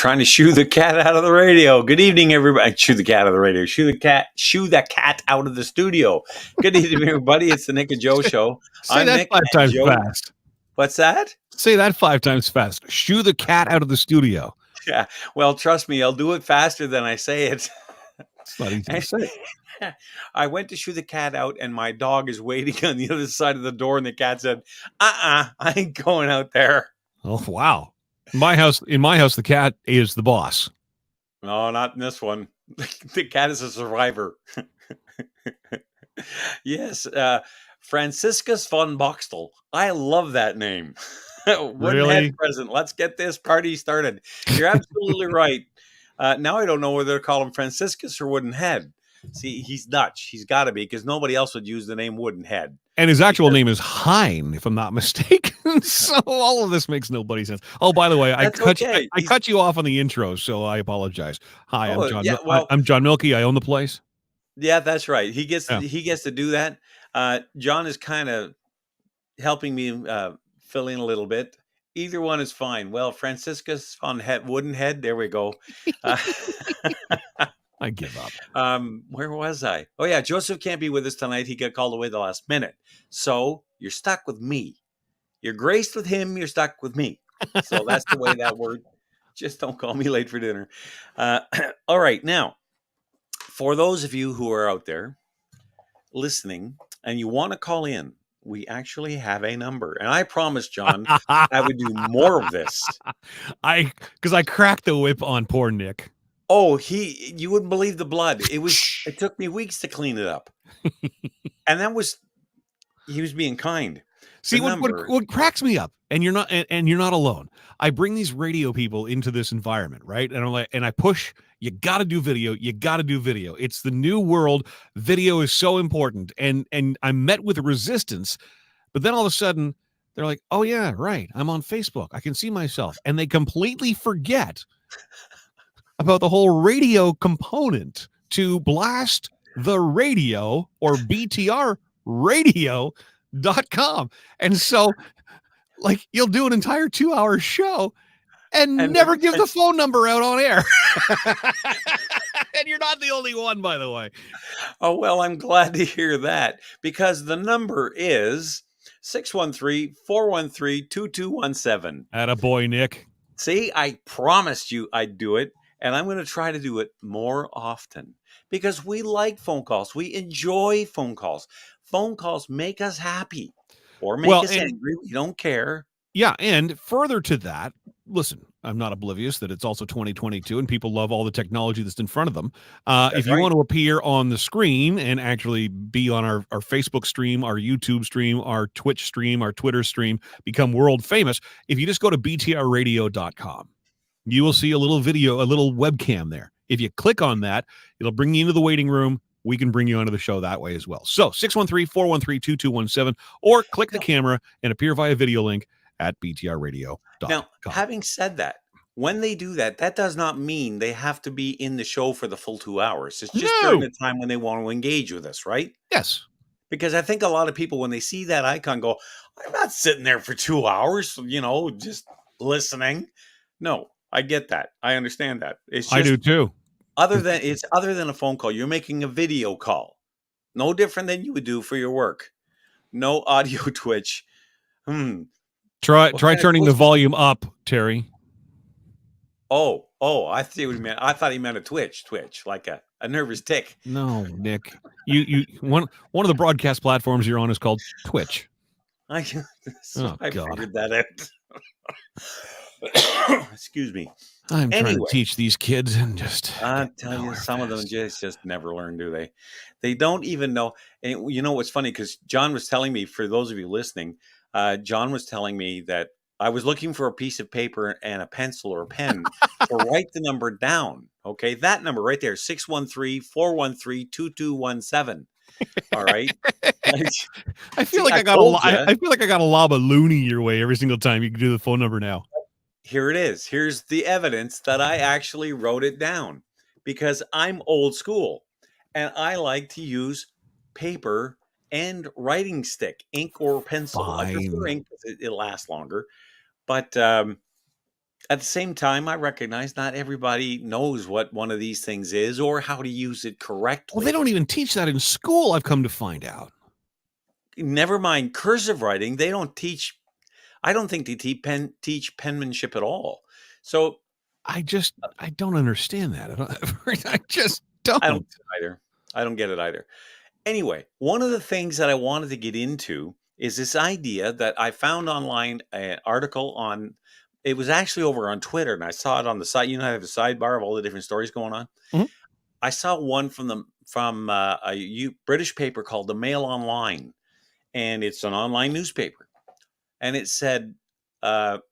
trying to shoo the cat out of the radio. Good evening, everybody. Shoo the cat out of the radio. Shoo that cat out of the studio. Good evening, everybody. It's the Nick and Joe Show. Say I'm that Nick 5 and times Joe. fast. What's that? Say that 5 times fast. Shoo the cat out of the studio. Yeah. Well, trust me, I'll do it faster than I say it. It's not easy to say. I went to shoo the cat out, and my dog is waiting on the other side of the door, and the cat said, I ain't going out there. Oh, wow. In my house, the cat is the boss. No, not in this one. The cat is a survivor. Yes. Franciscus von Boxtel. I love that name. Wooden Really? head present. Let's get this party started. You're absolutely right. Now I don't know whether to call him Franciscus or Wooden Head. See, he's Dutch. He's got to be, because nobody else would use the name Wooden Head. And his actual name is Hein, if I'm not mistaken. So all of this makes no bloody sense. Oh, by the way, I cut you off on the intro, so I apologize. Hi, I'm John. Yeah, well, I'm John Milkey. I own the place. Yeah, that's right. He gets to do that. John is kind of helping me fill in a little bit. Either one is fine. Well, Franciscus von Wooden Head. There we go. I give up. Where was I? Oh, yeah. Joseph can't be with us tonight. He got called away the last minute. So you're stuck with me. You're graced with him. You're stuck with me. So that's the way that works. Just don't call me late for dinner. All right. Now, for those of you who are out there listening and you want to call in, we actually have a number. And I promised John I would do more of this. Because I cracked the whip on poor Nick. Oh, you wouldn't believe the blood. It took me weeks to clean it up. And he was being kind. See, what cracks me up, and you're not alone. I bring these radio people into this environment, right? And I'm like, and I push, you got to do video. You got to do video. It's the new world. Video is so important. And I'm met with resistance, but then all of a sudden they're like, oh yeah, right. I'm on Facebook. I can see myself. And they completely forget about the whole radio component to blast the radio or BTR radio.com. And so, like, you'll do an entire 2-hour show and never give the phone number out on air. And you're not the only one, by the way. Oh, well, I'm glad to hear that, because the number is 613-413-2217. Attaboy, Nick. See, I promised you I'd do it, and I'm going to try to do it more often, because we like phone calls. We enjoy phone calls. Phone calls make us happy or make us angry. We don't care. Yeah, and further to that, listen, I'm not oblivious that it's also 2022 and people love all the technology that's in front of them. If you want to appear on the screen and actually be on our Facebook stream, our YouTube stream, our Twitch stream, our Twitter stream, become world famous, if you just go to btrradio.com, you will see a little video, a little webcam there. If you click on that, it'll bring you into the waiting room. We can bring you onto the show that way as well. So 613-413-2217, or click the camera and appear via video link at btrradio.com. Now, having said that, when they do that, that does not mean they have to be in the show for the full 2 hours. It's just during the time when they want to engage with us, right? Yes. Because I think a lot of people, when they see that icon, go, I'm not sitting there for 2 hours, just listening. No, I get that. I understand that. I do too. Other than a phone call, you're making a video call. No different than you would do for your work. No audio twitch. Try turning the volume up, Terry. Oh, I see what he meant. I thought he meant a twitch, like a nervous tick. No, Nick. You one of the broadcast platforms you're on is called Twitch. I figured that out. Excuse me. I'm trying to teach these kids and just I tell you, some of them just never learn, do they? They don't even know. And you know what's funny? Because John was telling me, for those of you listening, John was telling me that I was looking for a piece of paper and a pencil or a pen to write the number down. Okay, that number right there, 613-413-2217. All right. I feel like I got a lob of loony your way every single time you can do the phone number now. Here it is. Here's the evidence that I actually wrote it down, because I'm old school and I like to use paper and writing stick, ink or pencil. Fine. I prefer ink because it lasts longer. But At the same time, I recognize not everybody knows what one of these things is or how to use it Well, they correctly. don't even teach that in school, I've come to find out. Never mind cursive writing, they don't teach. I don't think they teach penmanship at all. So I don't understand that. I just I don't don't. get it either. I don't get it either. Anyway, one of the things that I wanted to get into is this idea that I found online an article on. It was actually over on Twitter, and I saw it on the side. You know, I have a sidebar of all the different stories going on. Mhm. I saw one from a British paper called the Mail Online, and it's an online newspaper, and it said that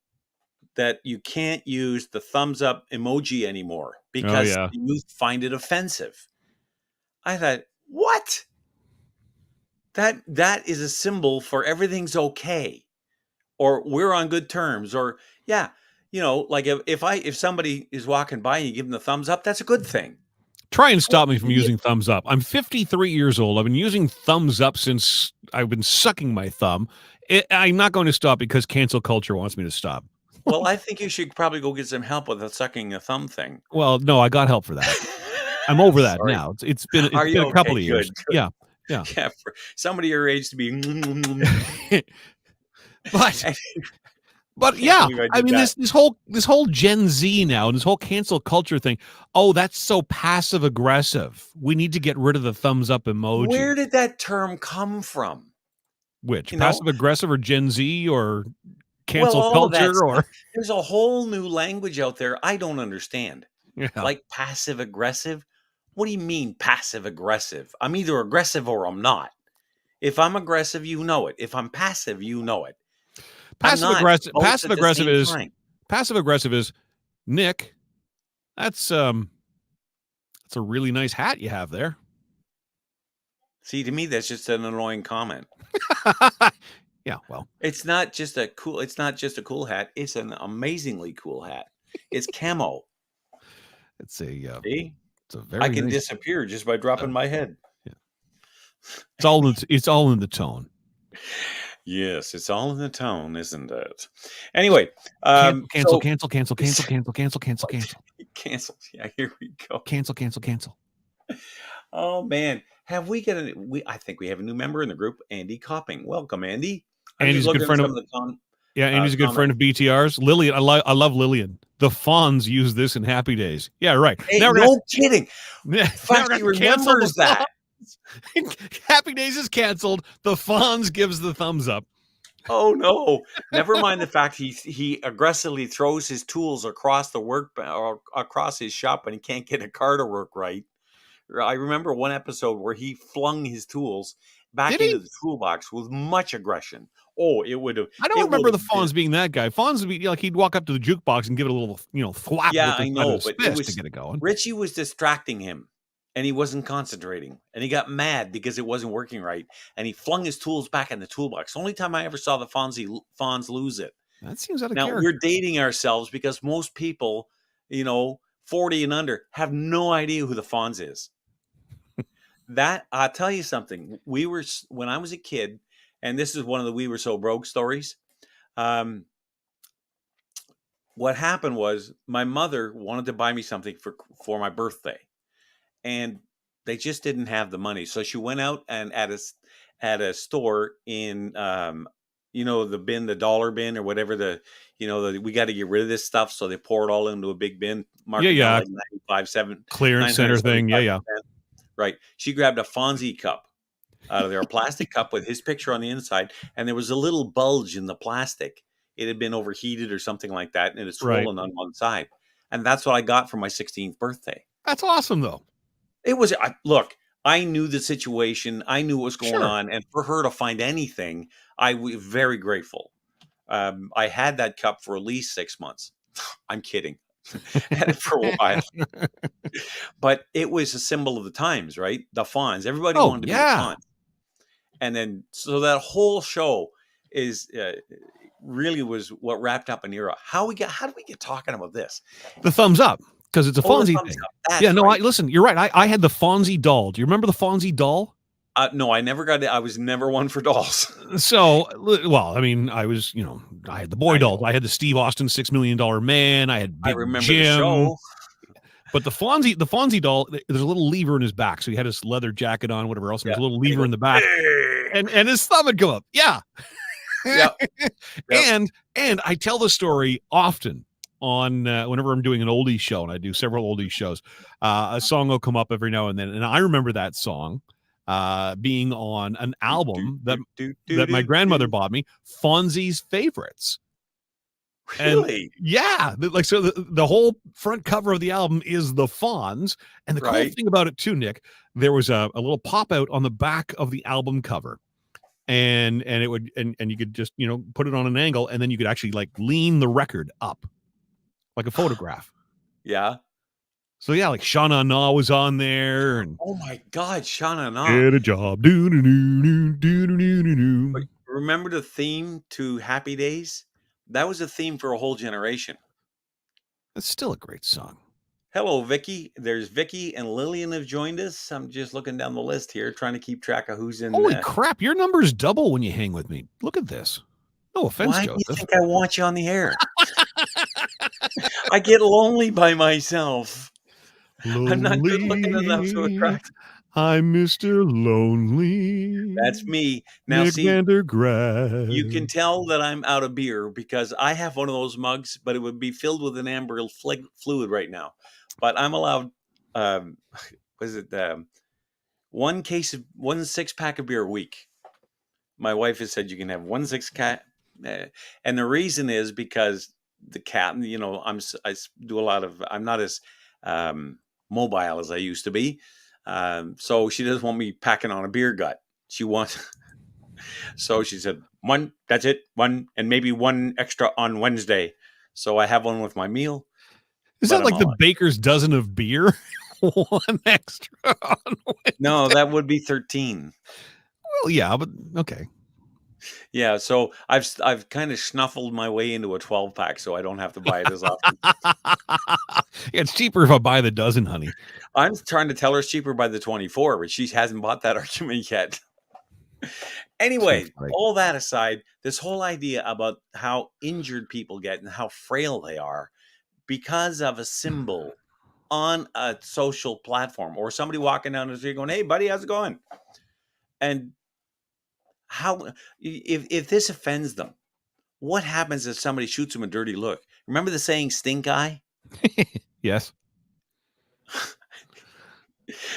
you can't use the thumbs up emoji anymore Oh because yeah. the youth find it offensive. I thought, what? That is a symbol for everything's okay, or we're on good terms, or yeah, like if somebody is walking by and you give them the thumbs up, that's a good thing. Try and stop me from using thumbs up. I'm 53 years old. I've been using thumbs up since I've been sucking my thumb. I'm not going to stop because cancel culture wants me to stop. Well, I think you should probably go get some help with the sucking a thumb thing. Well, no, I got help for that. I'm over that Sorry. now. It's been Are you a couple okay? of years. Good. Yeah. Yeah. Yeah, for somebody your age to be. But Can't yeah, believe I I did mean that. this whole Gen Z now, this whole cancel culture thing. Oh, that's so passive aggressive. We need to get rid of the thumbs up emoji. Where did that term come from? Which You know, passive aggressive or Gen Z or well, cancel all of that culture or stuff. There's a whole new language out there I don't understand. yeah. Like passive aggressive. What do you mean passive aggressive? I'm either aggressive or I'm not. If I'm aggressive, you know it. If I'm passive, you know it. I'm not both at the same time. Passive aggressive is Nick. That's a really nice hat you have there. See, to me, that's just an annoying comment. Yeah, well, it's not just a cool hat. It's an amazingly cool hat. It's camo. It's a See? it's a very I can nice, disappear just by dropping my head. Yeah. It's all in the tone. Yes, it's all in the tone, isn't it? Anyway, Cancel. Cancel. Yeah, here we go. Cancel. Oh man, have we got I think we have a new member in the group, Andy Copping. Welcome, Andy. Andy's a good friend of Andy's a good friend of BTR's. Lillian, I love Lillian. The Fonz use this in Happy Days. Yeah, right. Hey, no kidding. Fact, he remembers that. Happy Days is canceled. The Fonz gives the thumbs up. Oh no! Never mind the fact he aggressively throws his tools across the or across his shop and he can't get a car to work right. I remember one episode where he flung his tools back into the toolbox with much aggression. Oh, it would have. I don't remember the Fonz being that guy. Fonz would be like he'd walk up to the jukebox and give it a little, thwap. Yeah, with I know, but it was to get it going. Richie was distracting him, and he wasn't concentrating, and he got mad because it wasn't working right, and he flung his tools back in the toolbox. Only time I ever saw the Fonz lose it. That seems out of Now character. we're dating ourselves because most people, 40 and under, have no idea who the Fonz is. That I'll tell you something. When I was a kid. And this is one of the We Were So Broke stories. What happened was my mother wanted to buy me something for my birthday. And they just didn't have the money. So she went out and at a store in, the bin, the dollar bin or whatever we got to get rid of this stuff. So they pour it all into a big bin. Yeah. Like 95, clearance center thing. Yeah. Right. She grabbed a Fonzie cup out of there, a plastic cup with his picture on the inside, and there was a little bulge in the plastic. It had been overheated or something like that, and it had swollen on one side. And that's what I got for my 16th birthday. That's awesome, though. It was. Look, I knew the situation. I knew what was going on, and for her to find anything, I was very grateful. I had that cup for at least 6 months. I'm kidding. Had it for a while. But it was a symbol of the times, right? The Fonz. Everybody wanted to be the Fonz. And then, so that whole show is really was what wrapped up an era. How did we get talking about this? The thumbs up, because it's a Fonzie thing. Yeah, no, right. listen, you're right. I had the Fonzie doll. Do you remember the Fonzie doll? No, I never got it. I was never one for dolls. So, well, I mean, I was, I had the boy dolls. I had the Steve Austin $6 Million Man. I had I Big remember Jim. the show. But the Fonzie doll, there's a little lever in his back. So he had his leather jacket on, whatever else. And there's a little lever in the back. And his thumb would go up. Yeah. Yep. And I tell the story often on whenever I'm doing an oldies show, and I do several oldies shows. A song will come up every now and then. And I remember that song being on an album that my grandmother bought me, Fonzie's Favorites. Really? And yeah, like so the whole front cover of the album is the Fonz. And the cool thing about it too, Nick, there was a little pop out on the back of the album cover. And it would and you could just put it on an angle, and then you could actually like lean the record up like a photograph. Yeah. So yeah, like Shauna Na was on there, and oh my God, Shauna Na. Get a job. Remember the theme to Happy Days? That was a theme for a whole generation. That's still a great song. Hello, Vicky. There's Vicky and Lillian have joined us. I'm just looking down the list here, trying to keep track of who's in. Holy crap! Your numbers double when you hang with me. Look at this. No offense, Why Joseph. do you think I want you on the air? I get lonely by myself. Lonely, I'm not good looking enough to attract. I'm Mr. Lonely. That's me. Now, Nick Vandergrass. You can tell that I'm out of beer because I have one of those mugs, but it would be filled with an amber fluid right now. But I'm allowed, one 6-pack of beer a week. My wife has said you can have 1 6-pack. And the reason is because the cat, I do a lot of, I'm not as mobile as I used to be. So she doesn't want me packing on a beer gut. She wants, so she said, 1, that's it, 1, and maybe 1 extra on Wednesday. So I have one with my meal. Is that like the baker's dozen of beer? 1 extra on Wednesday? No, that would be 13. Well, yeah, but okay. Yeah, so I've kind of snuffled my way into a 12-pack, so I don't have to buy it as often. Yeah, it's cheaper if I buy the dozen, honey. I'm trying to tell her it's cheaper by the 24, but she hasn't bought that argument yet. Anyway, all that aside, this whole idea about how injured people get and how frail they are because of a symbol on a social platform or somebody walking down the street going, "Hey, buddy, how's it going?" And how, if this offends them, what happens if somebody shoots them a dirty look? Remember the saying, stink eye? Yes.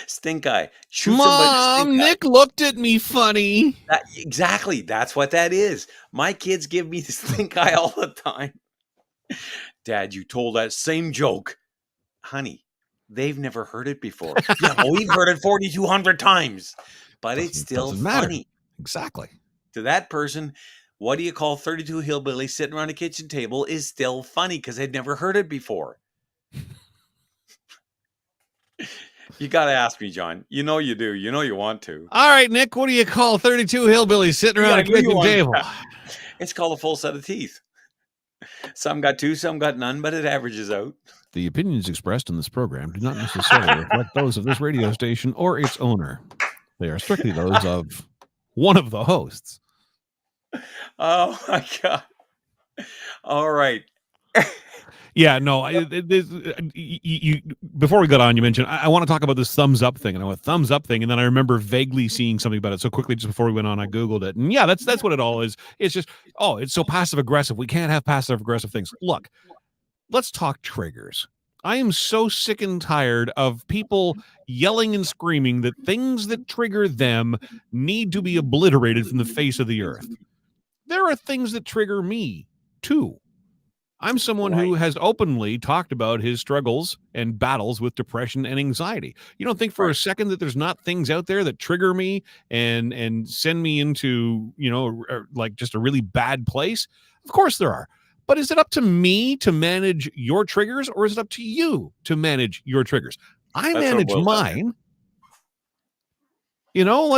Stink eye. Shoot Mom, stink Nick eye. looked at me funny. Exactly. That's what that is. My kids give me the stink eye all the time. Dad, you told that same joke. Honey, they've never heard it before. Yeah, well, we've heard it 4,200 times. But it's still funny. Exactly. To that person, what do you call 32 hillbillies sitting around a kitchen table is still funny because they'd never heard it before. You got to ask me, John. You know you do. You know you want to. All right, Nick, what do you call 32 hillbillies sitting around a kitchen table? It's called a full set of teeth. Some got 2, some got none, but it averages out. The opinions expressed in this program do not necessarily reflect those of this radio station or its owner. They are strictly those of one of the hosts. Oh, my God. All right. Yeah, no. Before we got on, you mentioned I want to talk about this thumbs up thing, and I went thumbs up thing, and then I remember vaguely seeing something about it. So quickly, just before we went on, I googled it, and yeah, that's what it all is. It's just it's so passive aggressive. We can't have passive aggressive things. Look, let's talk triggers. I am so sick and tired of people yelling and screaming that things that trigger them need to be obliterated from the face of the earth. There are things that trigger me too. I'm someone who has openly talked about his struggles and battles with depression and anxiety. You don't think for a second that there's not things out there that trigger me and send me into, like just a really bad place? Of course there are. But is it up to me to manage your triggers, or is it up to you to manage your triggers? I manage mine. You know,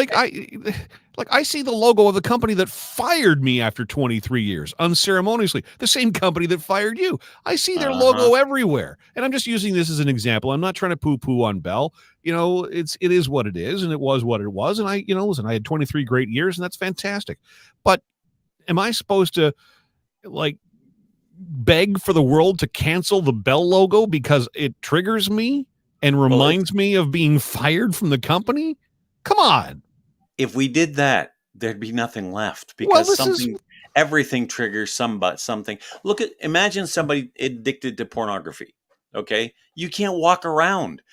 I see the logo of the company that fired me after 23 years unceremoniously. The same company that fired you. I see their Uh-huh. logo everywhere. And I'm just using this as an example. I'm not trying to poo-poo on Bell. You know, it is what it is, and it was what it was. And listen, I had 23 great years, and that's fantastic. But am I supposed to like beg for the world to cancel the Bell logo because it triggers me and Well, reminds me of being fired from the company? Come on. if we did that, there'd be nothing left Well, because everything triggers something. Imagine somebody addicted to pornography. Okay, you can't walk around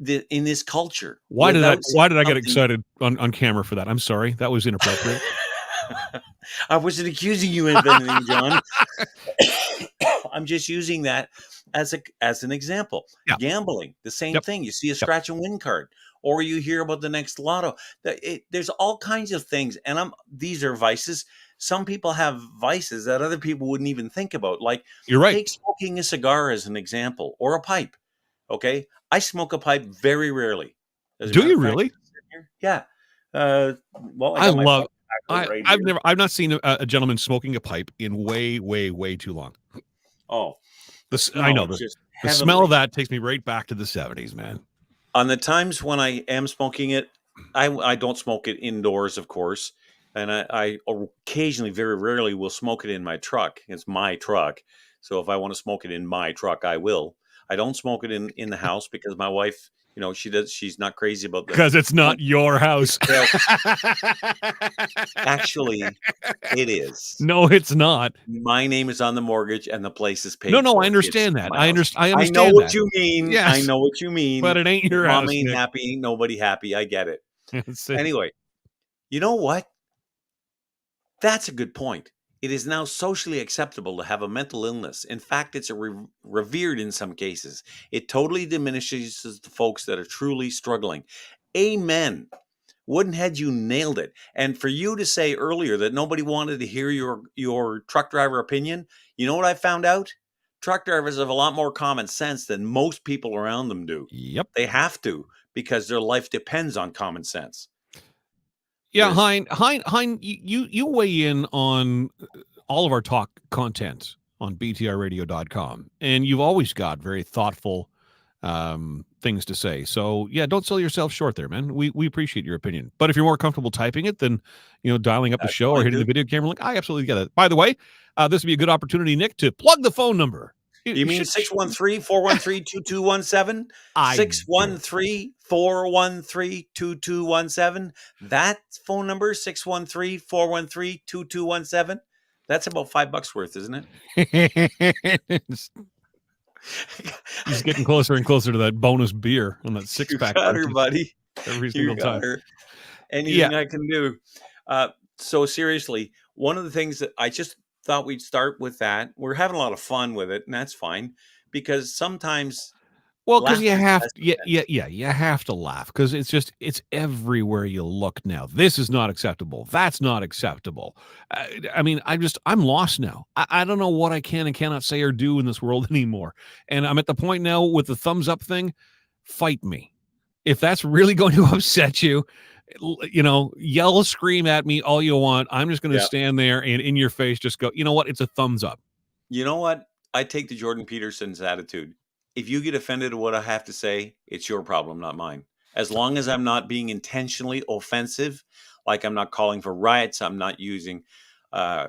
in this culture why did without I get something. excited on camera for that? I'm sorry, that was inappropriate. I wasn't accusing you of anything, John. I'm just using that as an example. Yeah. Gambling, the same Yep. thing. You see a scratch and win card, or you hear about the next lotto. There's all kinds of things, and these are vices. Some people have vices that other people wouldn't even think about. Like, You're right. take smoking a cigar as an example, or a pipe. Okay, I smoke a pipe very rarely. Do you really? Yeah. Well, I love. right I've not seen a gentleman smoking a pipe in way, way, way too long. Oh, I know the smell of that takes me right back to the 70s, man. On the times when I am smoking it, I don't smoke it indoors, of course, and I occasionally, very rarely, will smoke it in my truck. It's my truck, so if I want to smoke it in my truck, I will. I don't smoke it in the house because my wife, she's not crazy about that. Because it's not your house. Actually, it is. No, it's not. My name is on the mortgage, and the place is paid. No, I understand that. I understand. I know what you mean. Yes. I know what you mean. But it ain't your house. Mom ain't Nick. happy. Ain't nobody happy. I get it. Anyway, you know what? That's a good point. It is now socially acceptable to have a mental illness. In fact, it's revered in some cases. It totally diminishes the folks that are truly struggling. Amen. Woodenhead, you nailed it. And for you to say earlier that nobody wanted to hear your truck driver opinion, you know what I found out? Truck drivers have a lot more common sense than most people around them do. Yep. They have to, because their life depends on common sense. Yeah, Hein, you weigh in on all of our talk content on btrradio.com, and you've always got very thoughtful things to say. So yeah, don't sell yourself short there, man. We appreciate your opinion. But if you're more comfortable typing it than dialing up the show or hitting the video camera link, I absolutely get it. By the way, this would be a good opportunity, Nick, to plug the phone number. You mean 613-413-2217? 613-413-2217. That phone number, 613-413-2217. That's about $5 worth, isn't it? He's getting closer and closer to that bonus beer on that six-pack. You got her, buddy. Every single time. Her. Anything I can do. So seriously, one of the things that I just thought we'd start with that. We're having a lot of fun with it, and that's fine, because sometimes, because you have you have to laugh, because it's everywhere you look now. This is not acceptable. That's not acceptable. I mean, I'm lost now. I don't know what I can and cannot say or do in this world anymore. And I'm at the point now with the thumbs up thing. Fight me. If that's really going to upset you, yell, scream at me all you want. I'm just going to stand there and in your face just go, you know what? It's a thumbs up. You know what? I take the Jordan Peterson's attitude. If you get offended at what I have to say, it's your problem, not mine. As long as I'm not being intentionally offensive, like I'm not calling for riots, I'm not using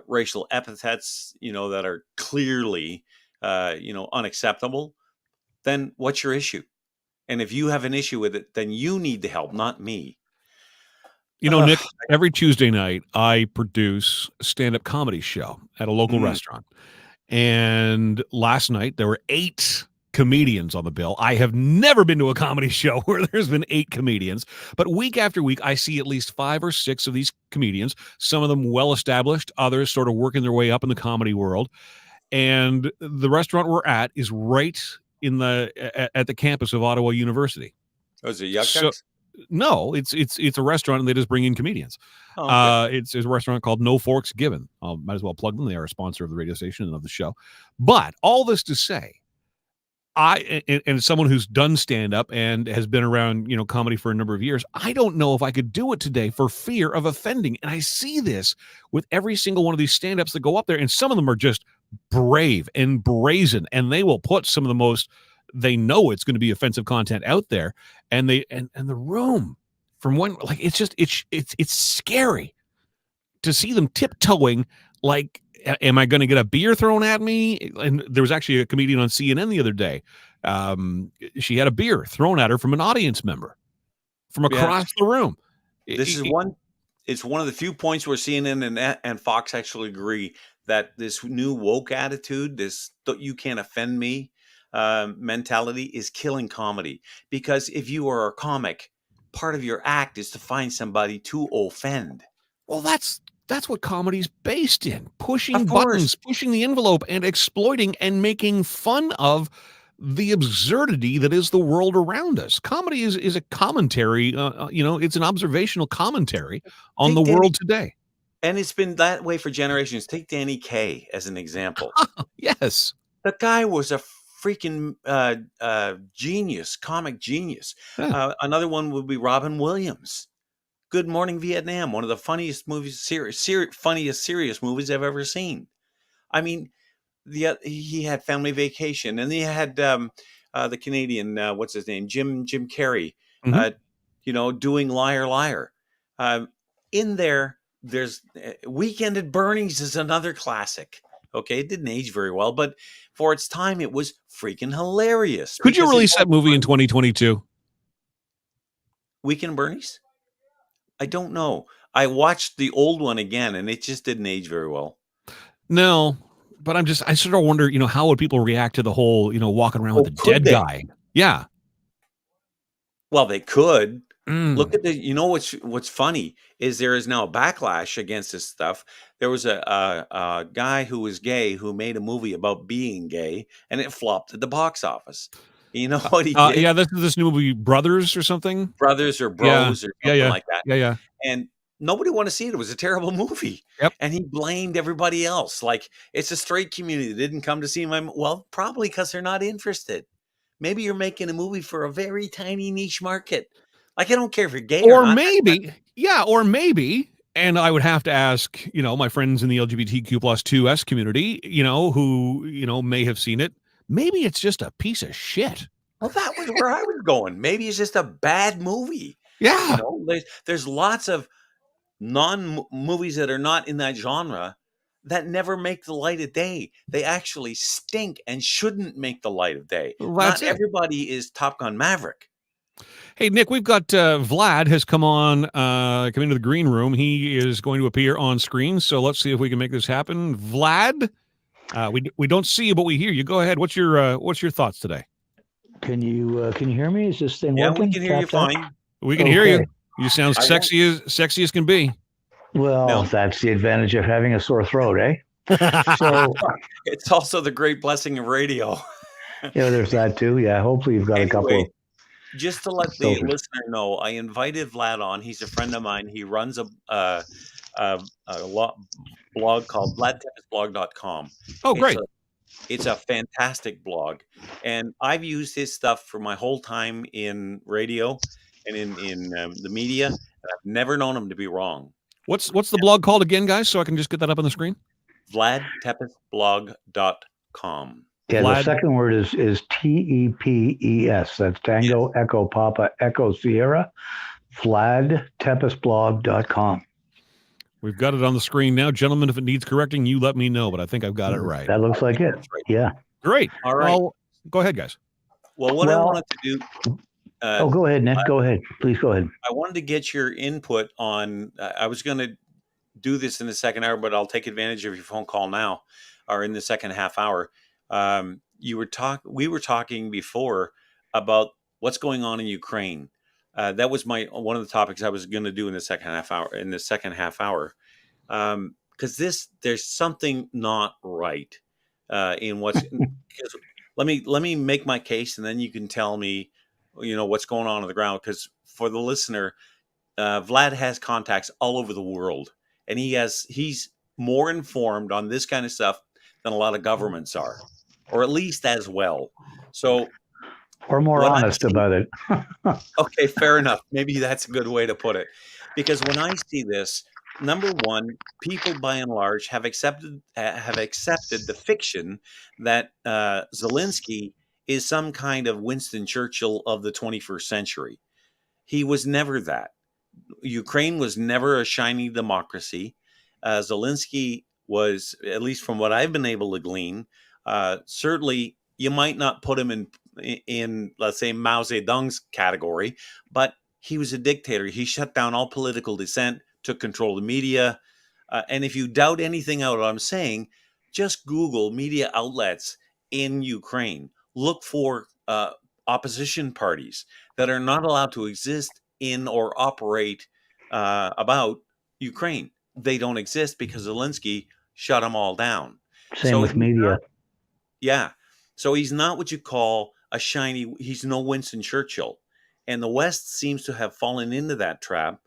racial epithets, that are clearly, unacceptable, then what's your issue? And if you have an issue with it, then you need the help, not me. Nick, every Tuesday night, I produce a stand-up comedy show at a local restaurant. And last night, there were 8 comedians on the bill. I have never been to a comedy show where there's been 8 comedians. But week after week, I see at least 5 or 6 of these comedians, some of them well-established, others sort of working their way up in the comedy world. And the restaurant we're at is right at the campus of Ottawa University. Oh, is it Yuck? No, it's a restaurant, and they just bring in comedians. Oh, okay. It's a restaurant called No Forks Given. I might as well plug them. They are a sponsor of the radio station and of the show. But all this to say, And someone who's done stand up and has been around, comedy for a number of years, I don't know if I could do it today for fear of offending. And I see this with every single one of these stand ups that go up there, and some of them are just brave and brazen, and they will put some of the most, they know it's going to be offensive content out there, and the room from one, like, it's scary to see them tiptoeing, like, am I going to get a beer thrown at me? And there was actually a comedian on CNN the other day. She had a beer thrown at her from an audience member from across the room. This is one. It's one of the few points where CNN and Fox actually agree that this new woke attitude, this "you can't offend me" mentality, is killing comedy. Because if you are a comic, part of your act is to find somebody to offend. Well, that's what comedy's based in: pushing buttons, pushing the envelope, and exploiting and making fun of the absurdity that is the world around us. Comedy is a commentary, it's an observational commentary on the world today. And it's been that way for generations. Take Danny Kaye as an example. Yes. The guy was a freaking genius, comic genius. Another one would be Robin Williams. Good Morning Vietnam, one of the funniest movies, funniest serious movies I've ever seen. I mean, he had Family Vacation, and he had the Canadian, what's his name, Jim Carrey, doing Liar Liar. In there's Weekend at Bernie's is another classic. Okay, it didn't age very well, but for its time, it was freaking hilarious. Could you release that movie in 2022? Weekend at Bernie's? I don't know. I watched the old one again, and it just didn't age very well. No, but I sort of wonder, how would people react to the whole, walking around with a dead guy? Yeah. Well, they could. Look at what's funny is there is now a backlash against this stuff. There was a guy who was gay who made a movie about being gay, and it flopped at the box office. You know what he did? Yeah, this new movie, Brothers or something? Brothers or Bros or something like that. Yeah. And nobody wanted to see it. It was a terrible movie. Yep. And he blamed everybody else. Like, it's a straight community that didn't come to see him. Well, probably because they're not interested. Maybe you're making a movie for a very tiny niche market. Like, I don't care if you're gay or not. Or maybe, and I would have to ask, my friends in the LGBTQ+2S community, who, may have seen it. Maybe it's just a piece of shit. Well, that was where I was going. Maybe it's just a bad movie. Yeah. There's lots of movies that are not in that genre that never make the light of day. They actually stink and shouldn't make the light of day. Not everybody is Top Gun Maverick. Hey, Nick, we've got Vlad has come into the green room. He is going to appear on screen. So let's see if we can make this happen. Vlad, we don't see you, but we hear you. Go ahead. What's your thoughts today? Can you hear me? Is this thing working? Yeah, we can hear you fine. We can hear you. You sound sexy as can be. Well, that's the advantage of having a sore throat, eh? So it's also the great blessing of radio. Yeah, there's that too. Yeah, hopefully you've got a couple. Just to let the listener know, I invited Vlad on. He's a friend of mine. He runs a blog called VladTempestBlog.com. Oh, great. It's a fantastic blog. And I've used his stuff for my whole time in radio and in the media. And I've never known him to be wrong. What's the blog called again, guys, so I can just get that up on the screen? VladTempestBlog.com. Yeah, the second word is TEPES. That's Tango Echo Papa Echo Sierra. VladTempestBlog.com. We've got it on the screen now. Gentlemen, if it needs correcting, you let me know, but I think I've got it right. That looks like it. Yeah. Great. All right. Well, go ahead, guys. Well, what I wanted to do... go ahead, Nick. Go ahead. Please go ahead. I wanted to get your input on... I was going to do this in the second hour, but I'll take advantage of your phone call now, or in the second half hour. We were talking before about what's going on in Ukraine. That was one of the topics I was going to do in the second half hour. Because there's something not right in what's. Let me make my case, and then you can tell me, what's going on the ground. Because for the listener, Vlad has contacts all over the world, and he's more informed on this kind of stuff than a lot of governments are. or at least as well. So, or more honest about it. Okay, fair enough. Maybe that's a good way to put it. Because when I see this, number one, people by and large have accepted the fiction that Zelensky is some kind of Winston Churchill of the 21st century. He was never that. Ukraine was never a shiny democracy. Zelensky was, at least from what I've been able to glean, certainly you might not put him in let's say Mao Zedong's category, but he was a dictator. He shut down all political dissent, took control of the media, and if you doubt anything out I'm saying, just Google media outlets in Ukraine. Look for opposition parties that are not allowed to exist in or operate about Ukraine. They don't exist because Zelensky shut them all down. Same with media. Yeah. So he's not what you call a shiny, he's no Winston Churchill. And the West seems to have fallen into that trap.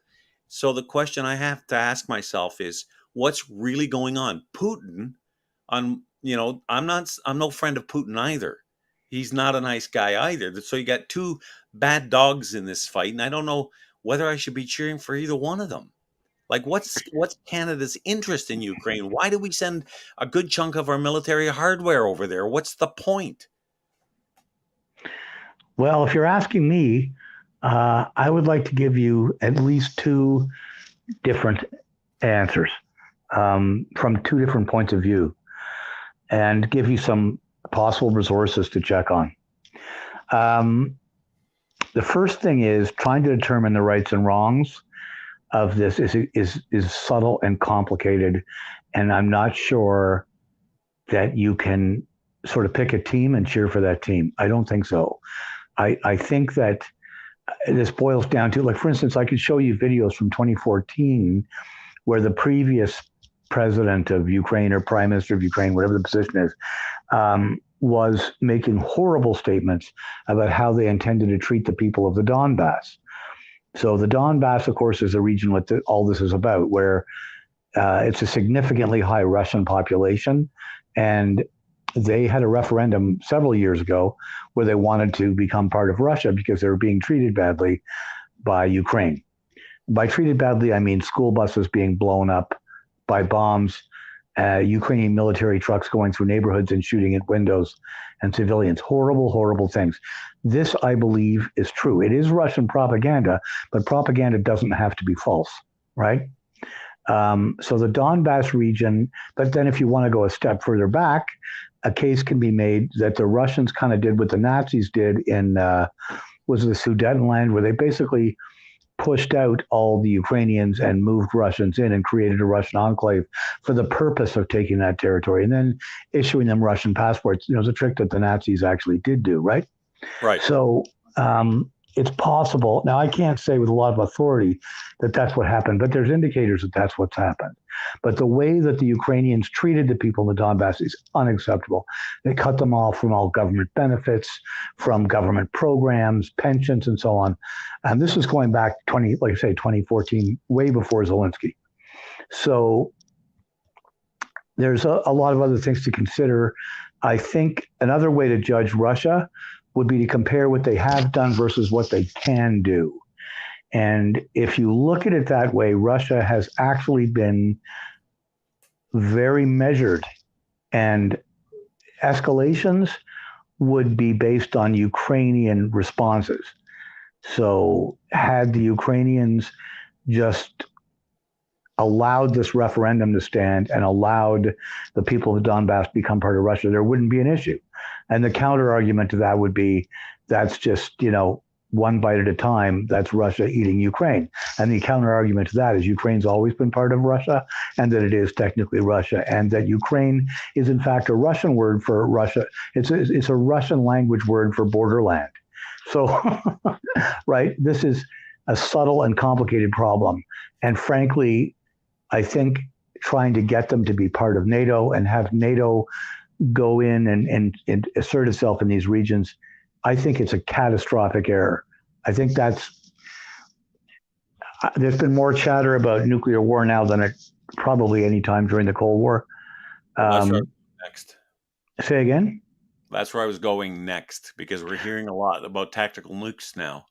So the question I have to ask myself is, what's really going on? Putin, I'm no friend of Putin either. He's not a nice guy either. So you got two bad dogs in this fight, and I don't know whether I should be cheering for either one of them. Like, what's Canada's interest in Ukraine? Why do we send a good chunk of our military hardware over there? What's the point? Well, if you're asking me, I would like to give you at least two different answers from two different points of view and give you some possible resources to check on. The first thing is trying to determine the rights and wrongs of this is subtle and complicated, and I'm not sure that you can sort of pick a team and cheer for that team. I don't think so. I think that this boils down to, like, for instance, I could show you videos from 2014 where the previous president of Ukraine or prime minister of Ukraine, whatever the position is, was making horrible statements about how they intended to treat the people of the Donbass. So the Donbass, of course, is a region what all this is about, where it's a significantly high Russian population. And they had a referendum several years ago where they wanted to become part of Russia because they were being treated badly by Ukraine. By treated badly, I mean school buses being blown up by bombs, Ukrainian military trucks going through neighborhoods and shooting at windows and civilians. Horrible, horrible things. This, I believe, is true. It is Russian propaganda, but propaganda doesn't have to be false, right? So the Donbass region, but then if you want to go a step further back, a case can be made that the Russians kind of did what the Nazis did in, was the Sudetenland, where they basically pushed out all the Ukrainians and moved Russians in and created a Russian enclave for the purpose of taking that territory and then issuing them Russian passports. You know, it's a trick that the Nazis actually did do, right? Right. So it's possible. Now, I can't say with a lot of authority that that's what happened, but there's indicators that that's what's happened. But the way that the Ukrainians treated the people in the Donbass is unacceptable. They cut them off from all government benefits, from government programs, pensions, and so on. And this is going back 2014, way before Zelensky. So there's a lot of other things to consider. I think another way to judge Russia would be to compare what they have done versus what they can do. And if you look at it that way, Russia has actually been very measured, and escalations would be based on Ukrainian responses. So had the Ukrainians just allowed this referendum to stand and allowed the people of Donbass to become part of Russia, there wouldn't be an issue. And the counter argument to that would be, that's just, one bite at a time, that's Russia eating Ukraine. And the counter argument to that is Ukraine's always been part of Russia, and that it is technically Russia, and that Ukraine is in fact a Russian word for Russia. It's a Russian language word for borderland. So, right, this is a subtle and complicated problem. And frankly, I think trying to get them to be part of NATO and have NATO go in and assert itself in these regions, I think it's a catastrophic error. I think there's been more chatter about nuclear war now than probably any time during the Cold War. Next. Say again? That's where I was going next, because we're hearing a lot about tactical nukes now.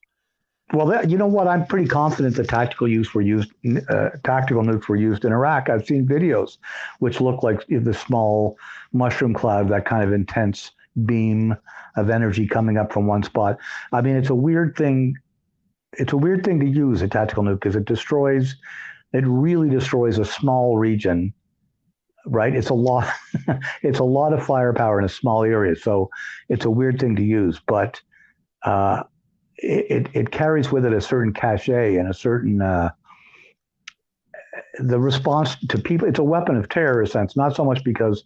Well, you know what? I'm pretty confident that tactical nukes were used in Iraq. I've seen videos which look like the small mushroom cloud, that kind of intense beam of energy coming up from one spot. I mean, it's a weird thing. It's a weird thing to use a tactical nuke because it really destroys a small region, right? It's a lot, it's a lot of firepower in a small area. So it's a weird thing to use, but it carries with it a certain cachet and a certain the response to people. It's a weapon of terror, in a sense, not so much because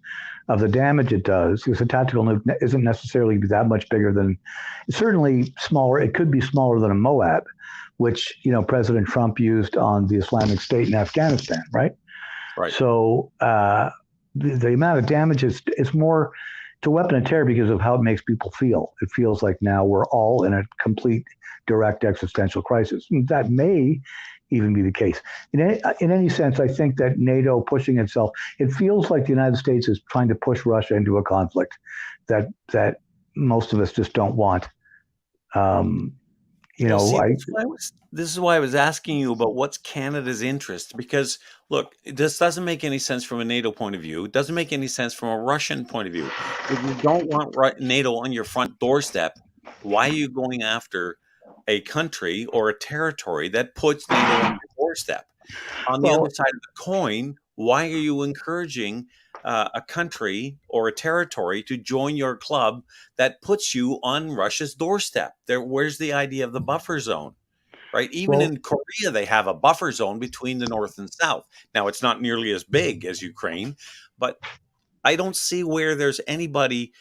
of the damage it does, because a tactical nuke isn't necessarily that much bigger than, certainly smaller. It could be smaller than a Moab, which, you know, President Trump used on the Islamic State in Afghanistan, right? Right. So the amount of damage is more. It's a weapon of terror because of how it makes people feel. It feels like now we're all in a complete, direct existential crisis. And that may even be the case. In any sense, I think that NATO pushing itself, it feels like the United States is trying to push Russia into a conflict that most of us just don't want. This is why I was asking you about what's Canada's interest, because look, this doesn't make any sense from a NATO point of view. It doesn't make any sense from a Russian point of view. If you don't want NATO on your front doorstep, why are you going after a country or a territory that puts NATO on your doorstep? On the other side of the coin, why are you encouraging a country or a territory to join your club that puts you on Russia's doorstep? Where's the idea of the buffer zone, right? Even in Korea, they have a buffer zone between the North and South. Now, it's not nearly as big as Ukraine, but I don't see where there's anybody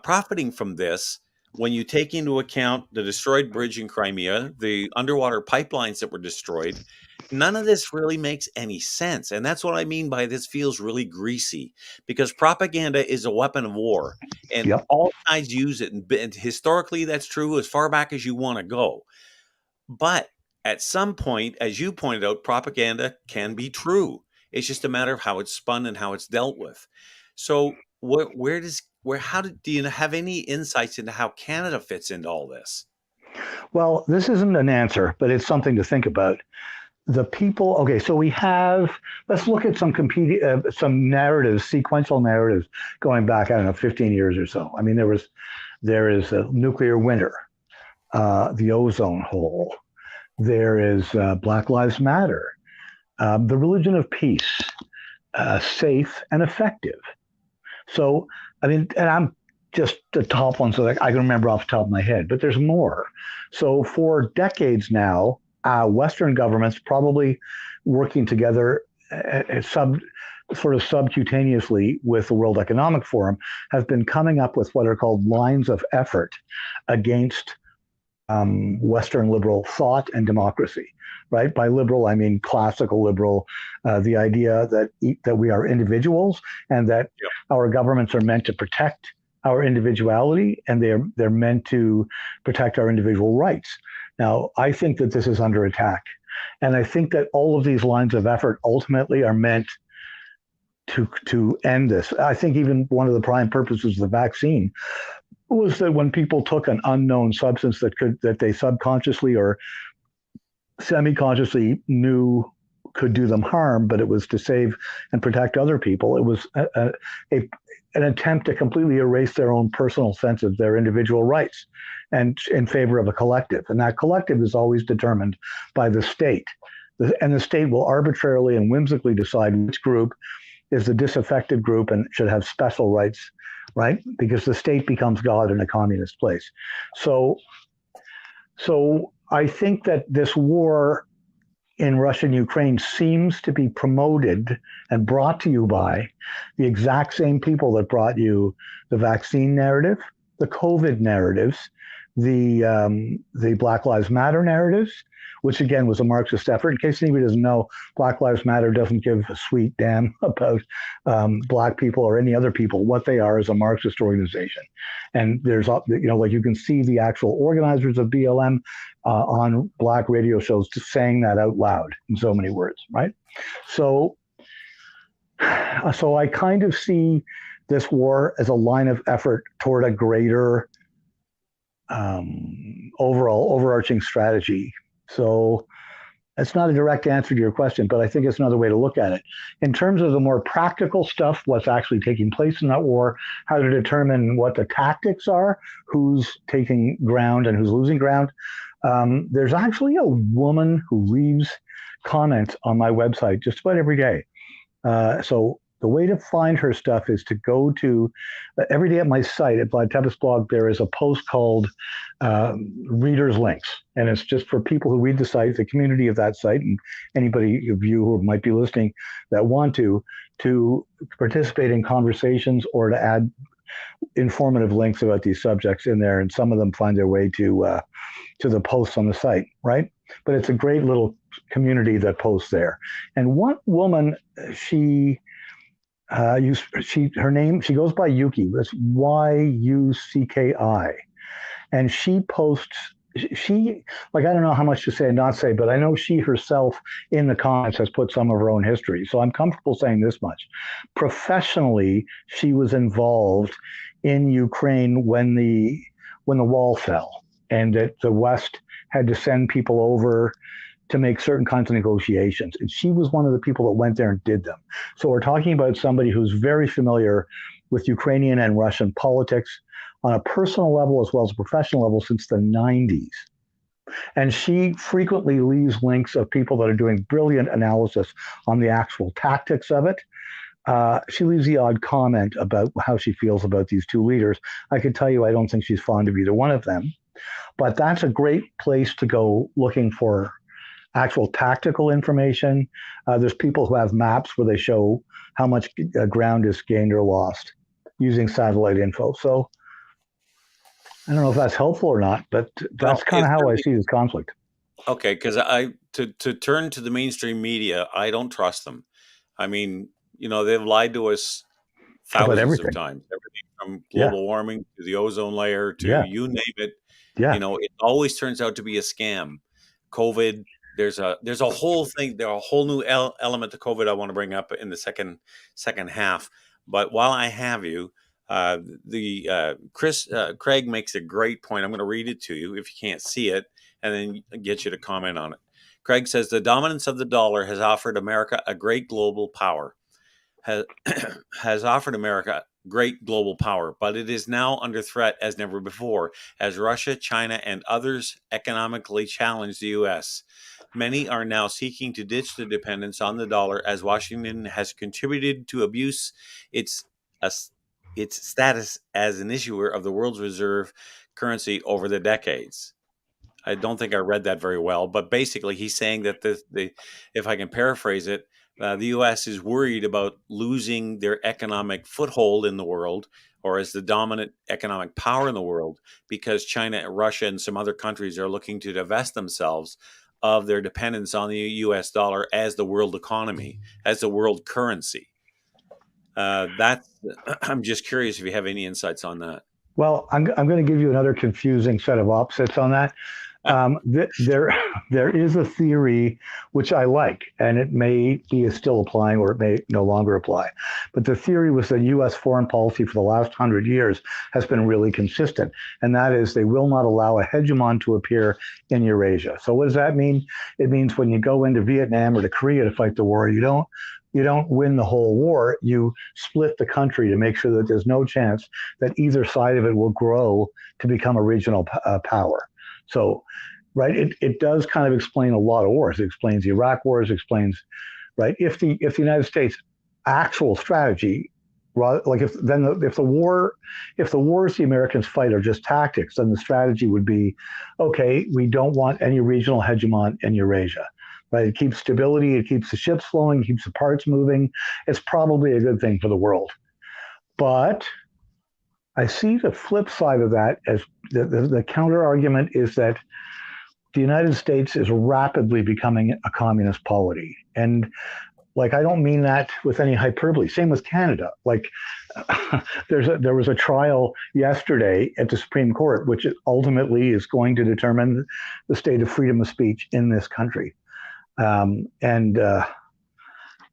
profiting from this when you take into account the destroyed bridge in Crimea, the underwater pipelines that were destroyed. None of this really makes any sense. And that's what I mean by this feels really greasy, because propaganda is a weapon of war, and all sides use it. And historically, that's true as far back as you want to go. But at some point, as you pointed out, propaganda can be true. It's just a matter of how it's spun and how it's dealt with. So do you have any insights into how Canada fits into all this? Well, this isn't an answer, but it's something to think about. The people, okay, so let's look at some narratives, sequential narratives going back, 15 years or so. I mean, there is a nuclear winter, the ozone hole. There is Black Lives Matter, the religion of peace, safe and effective. So, I mean, and I'm just the top one, so that I can remember off the top of my head, but there's more. So for decades now, Western governments, probably working together sort of subcutaneously with the World Economic Forum, have been coming up with what are called lines of effort against Western liberal thought and democracy. Right? By liberal, I mean classical liberal, the idea that we are individuals and that our governments are meant to protect our individuality, and they're meant to protect our individual rights. Now, I think that this is under attack. And I think that all of these lines of effort ultimately are meant to end this. I think even one of the prime purposes of the vaccine was that when people took an unknown substance that they subconsciously or semi-consciously knew could do them harm, but it was to save and protect other people. It was an attempt to completely erase their own personal sense of their individual rights and in favor of a collective. And that collective is always determined by the state. And the state will arbitrarily and whimsically decide which group is the disaffected group and should have special rights, right? Because the state becomes God in a communist place. So I think that this war in Russia and Ukraine seems to be promoted and brought to you by the exact same people that brought you the vaccine narrative, the COVID narratives, the Black Lives Matter narratives, which again was a Marxist effort. In case anybody doesn't know, Black Lives Matter doesn't give a sweet damn about Black people or any other people. What they are is a Marxist organization. And there's, like you can see the actual organizers of BLM on Black radio shows just saying that out loud in so many words, right? So I kind of see this war as a line of effort toward a greater overall overarching strategy. So that's not a direct answer to your question, but I think it's another way to look at it. In terms of the more practical stuff, what's actually taking place in that war, how to determine what the tactics are, who's taking ground and who's losing ground. There's actually a woman who leaves comments on my website just about every day. So the way to find her stuff is to go to every day at my site at Vlad Tepes blog. There is a post called Readers Links, and it's just for people who read the site, the community of that site, and anybody of you who might be listening that want to participate in conversations or to add informative links about these subjects in there. And some of them find their way to the posts on the site, right? But it's a great little community that posts there. And one woman, she goes by Yuki. That's Yucki, and she posts. She I don't know how much to say and not say, but I know she herself in the comments has put some of her own history. So I'm comfortable saying this much. Professionally, she was involved in Ukraine when the wall fell, and that the West had to send people over to make certain kinds of negotiations. And she was one of the people that went there and did them. So we're talking about somebody who's very familiar with Ukrainian and Russian politics on a personal level as well as a professional level since the 90s. And she frequently leaves links of people that are doing brilliant analysis on the actual tactics of it. She leaves the odd comment about how she feels about these two leaders. I can tell you I don't think she's fond of either one of them. But that's a great place to go looking for actual tactical information. There's people who have maps where they show how much ground is gained or lost using satellite info. So I don't know if that's helpful or not, but that's kind of how I see this conflict. Okay, because to turn to the mainstream media, I don't trust them. I mean, they've lied to us thousands of times. Everything from global warming to the ozone layer to you name it. Yeah. It always turns out to be a scam. COVID. There's a whole thing. There's a whole new element to COVID I want to bring up in the second half. But while I have you, Craig makes a great point. I'm going to read it to you if you can't see it, and then get you to comment on it. Craig says the dominance of the dollar has offered America a great global power. Has offered America great global power, but it is now under threat as never before, as Russia, China, and others economically challenge the U.S. Many are now seeking to ditch the dependence on the dollar, as Washington has contributed to abuse its status as an issuer of the world's reserve currency over the decades. I don't think I read that very well, but basically he's saying that if I can paraphrase it, the U.S. is worried about losing their economic foothold in the world, or as the dominant economic power in the world, because China, Russia, and some other countries are looking to divest themselves of their dependence on the U.S. dollar as the world economy, as the world currency. I'm just curious if you have any insights on that. Well, I'm going to give you another confusing set of opposites on that. There is a theory which I like, and it may be still applying or it may no longer apply. But the theory was that U.S. foreign policy for the last 100 years has been really consistent, and that is they will not allow a hegemon to appear in Eurasia. So what does that mean? It means when you go into Vietnam or to Korea to fight the war, you don't win the whole war. You split the country to make sure that there's no chance that either side of it will grow to become a regional power. So, right, it does kind of explain a lot of wars. It explains the Iraq wars, explains, right, if the United States actual strategy, like if the wars the Americans fight are just tactics, then the strategy would be, okay, we don't want any regional hegemon in Eurasia. Right, it keeps stability, it keeps the ships flowing, it keeps the parts moving. It's probably a good thing for the world. But I see the flip side of that as the counter argument is that the United States is rapidly becoming a communist polity. And I don't mean that with any hyperbole. Same with Canada. There was a trial yesterday at the Supreme Court, which ultimately is going to determine the state of freedom of speech in this country.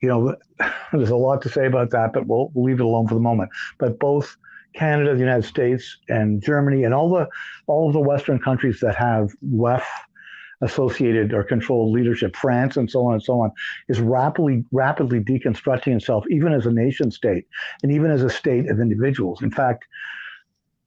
there's a lot to say about that, but we'll leave it alone for the moment. But both Canada, the United States, and Germany, and all of the Western countries that have WEF associated or controlled leadership, France and so on, is rapidly deconstructing itself, even as a nation state and even as a state of individuals. In fact,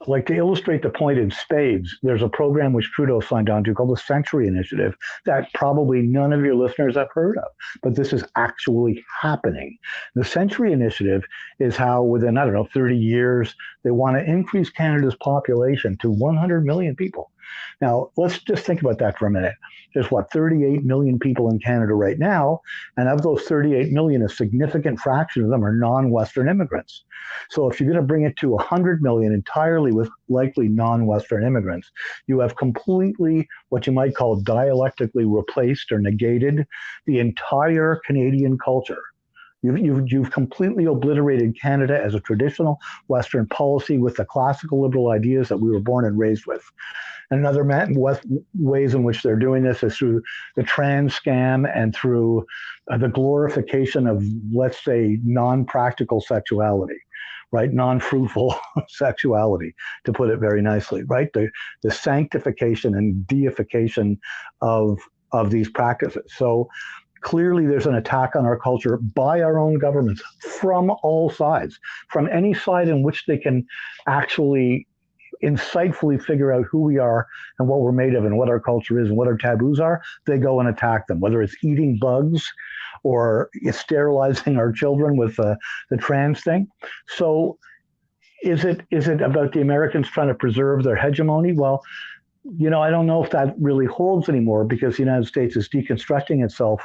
like to illustrate the point in spades, there's a program which Trudeau signed on to called the Century Initiative that probably none of your listeners have heard of, but this is actually happening. The Century Initiative is how within, 30 years, they want to increase Canada's population to 100 million people. Now, let's just think about that for a minute. There's 38 million people in Canada right now, and of those 38 million, a significant fraction of them are non-Western immigrants. So if you're going to bring it to 100 million entirely with likely non-Western immigrants, you have completely what you might call dialectically replaced or negated the entire Canadian culture. You've completely obliterated Canada as a traditional Western policy with the classical liberal ideas that we were born and raised with. Another ways in which they're doing this is through the trans scam and through the glorification of, let's say, non-practical sexuality, right? Non-fruitful sexuality, to put it very nicely, right? The sanctification and deification of these practices. So clearly there's an attack on our culture by our own governments from all sides, from any side in which they can actually insightfully figure out who we are and what we're made of and what our culture is and what our taboos are. They go and attack them, whether it's eating bugs or sterilizing our children with the trans thing. So is it about the Americans trying to preserve their hegemony? Well, I don't know if that really holds anymore, because the United States is deconstructing itself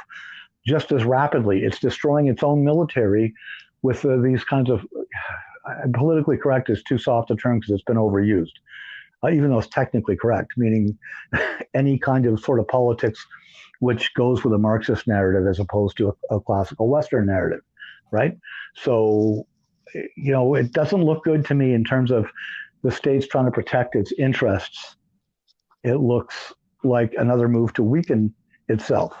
just as rapidly. It's destroying its own military with these kinds of, politically correct is too soft a term because it's been overused, even though it's technically correct, meaning any kind of sort of politics which goes with a Marxist narrative as opposed to a classical Western narrative, right? So, it doesn't look good to me in terms of the state's trying to protect its interests. It looks like another move to weaken itself.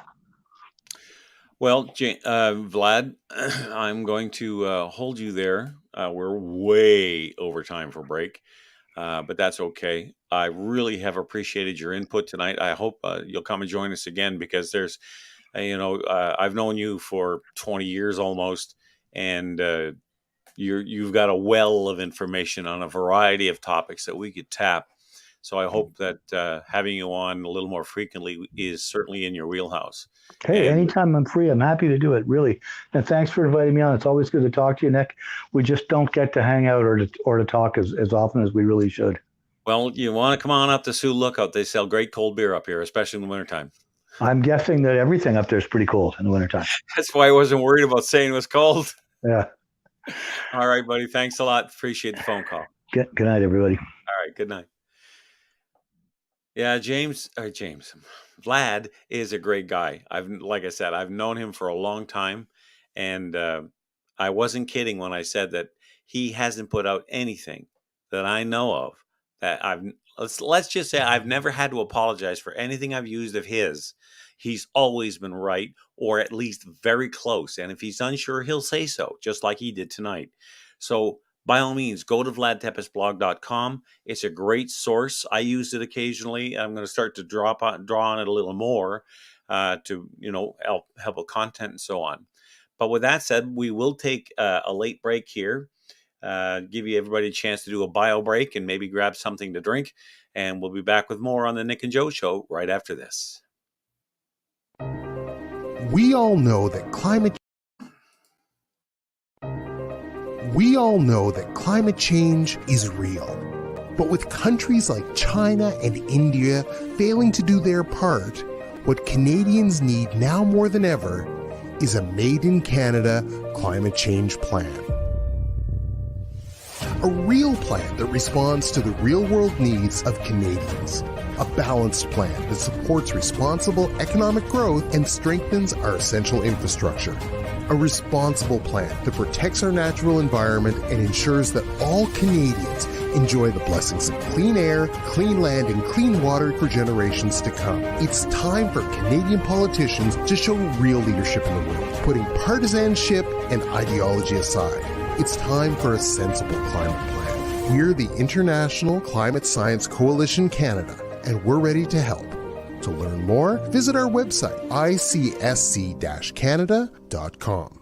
Well, Vlad, I'm going to hold you there. We're way over time for break, but that's okay. I really have appreciated your input tonight. I hope you'll come and join us again, because there's, I've known you for 20 years almost, and you've got a well of information on a variety of topics that we could tap. So I hope that having you on a little more frequently is certainly in your wheelhouse. Hey, anytime I'm free, I'm happy to do it, really. And thanks for inviting me on. It's always good to talk to you, Nick. We just don't get to hang out or to talk as often as we really should. Well, you want to come on up to Sioux Lookout. They sell great cold beer up here, especially in the wintertime. I'm guessing that everything up there is pretty cold in the wintertime. That's why I wasn't worried about saying it was cold. Yeah. All right, buddy. Thanks a lot. Appreciate the phone call. Good night, everybody. All right. Good night. Yeah, Vlad is a great guy. Like I said, I've known him for a long time, and I wasn't kidding when I said that he hasn't put out anything that I know of that let's just say I've never had to apologize for anything I've used of his. He's always been right, or at least very close. And if he's unsure, he'll say so, just like he did tonight. So by all means, go to vladtepesblog.com. It's a great source. I use it occasionally. I'm going to start to draw on it a little more to help with content and so on. But with that said, we will take a late break here, give you everybody a chance to do a bio break and maybe grab something to drink. And we'll be back with more on the Nick and Joe Show right after this. We all know that climate change is real. But with countries like China and India failing to do their part, what Canadians need now more than ever is a Made in Canada climate change plan. A real plan that responds to the real-world needs of Canadians. A balanced plan that supports responsible economic growth and strengthens our essential infrastructure. A responsible plan that protects our natural environment and ensures that all Canadians enjoy the blessings of clean air, clean land, and clean water for generations to come. It's time for Canadian politicians to show real leadership in the world, putting partisanship and ideology aside. It's time for a sensible climate plan. We're the International Climate Science Coalition Canada, and we're ready to help. To learn more, visit our website, icsc-canada.com.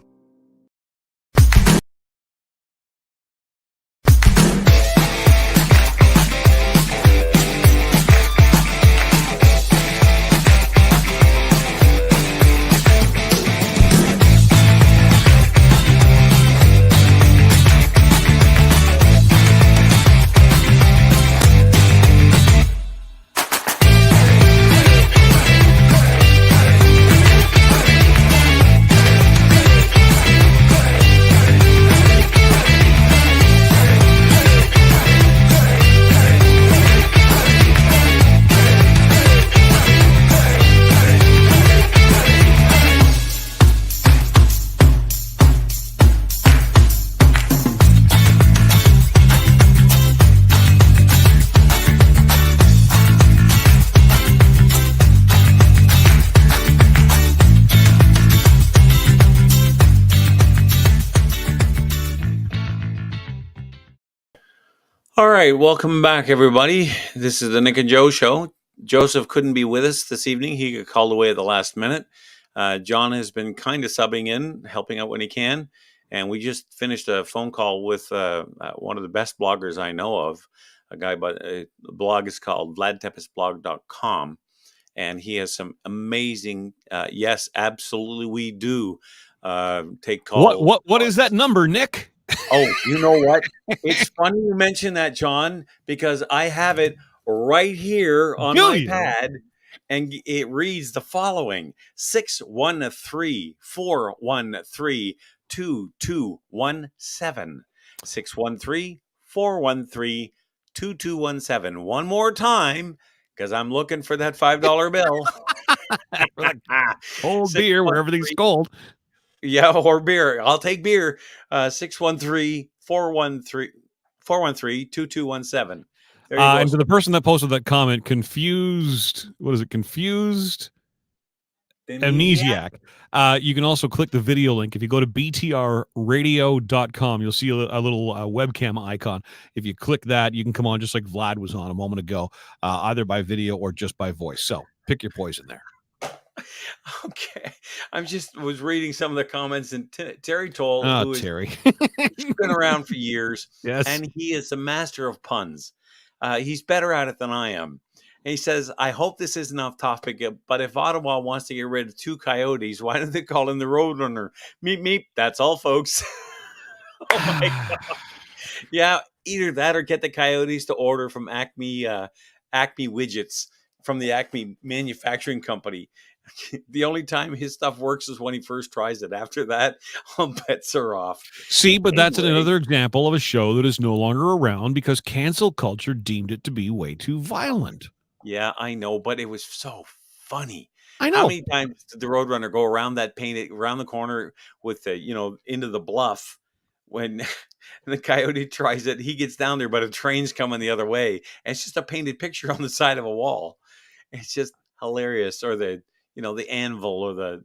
All right, welcome back, everybody. This is the Nick and Joe Show. Joseph couldn't be with us this evening. He got called away at the last minute. John has been kind of subbing in, helping out when he can. And we just finished a phone call with one of the best bloggers I know of, a guy, but the blog is called vladtepesblog.com. And he has some amazing, yes, absolutely, we do take calls. What is that number, Nick? Oh, you know what? It's funny you mention that, John, because I have it right here on my pad, and it reads the following: 613-413-2217. 613-413-2217. One more time, because I'm looking for that $5 bill. Cold beer where everything's cold. Yeah, or beer. I'll take beer. 613-413-2217. And to the person that posted that comment, confused amnesiac. You can also click the video link. If you go to btrradio.com, you'll see a little webcam icon. If you click that, you can come on just like Vlad was on a moment ago, either by video or just by voice. So pick your poison there. Okay, was reading some of the comments, and Terry Toll, Terry, he's been around for years, yes, and he is a master of puns. He's better at it than I am. And he says, "I hope this isn't off topic, but if Ottawa wants to get rid of 2 coyotes, why don't they call him the Roadrunner? Meep meep. That's all, folks." Oh my God! Yeah, either that or get the coyotes to order from Acme widgets from the Acme manufacturing company. The only time his stuff works is when he first tries it. After that, all bets are off. See, but that's another example of a show that is no longer around because cancel culture deemed it to be way too violent. Yeah, I know, but it was so funny. I know. How many times did the Roadrunner go around around the corner with the, into the bluff when the coyote tries it? He gets down there, but a train's coming the other way. And it's just a painted picture on the side of a wall. It's just hilarious. Or the anvil, or the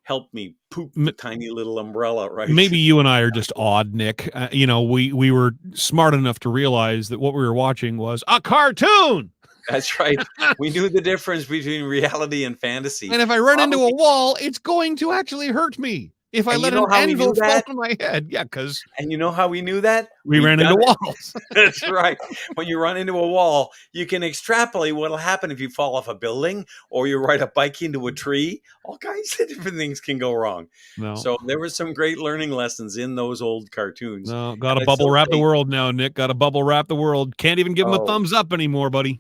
help me poop the tiny little umbrella, right? Maybe you and I are just odd, Nick. We were smart enough to realize that what we were watching was a cartoon. That's right. We knew the difference between reality and fantasy. And if I run into a wall, it's going to actually hurt me. If I let an anvil fall on my head. Yeah, because... And you know how we knew that? We ran into walls. That's right. When you run into a wall, you can extrapolate what will happen if you fall off a building or you ride a bike into a tree. All kinds of different things can go wrong. No. So there were some great learning lessons in those old cartoons. No, got to bubble wrap the world now, Nick. Got to bubble wrap the world. Can't even give them a thumbs up anymore, buddy.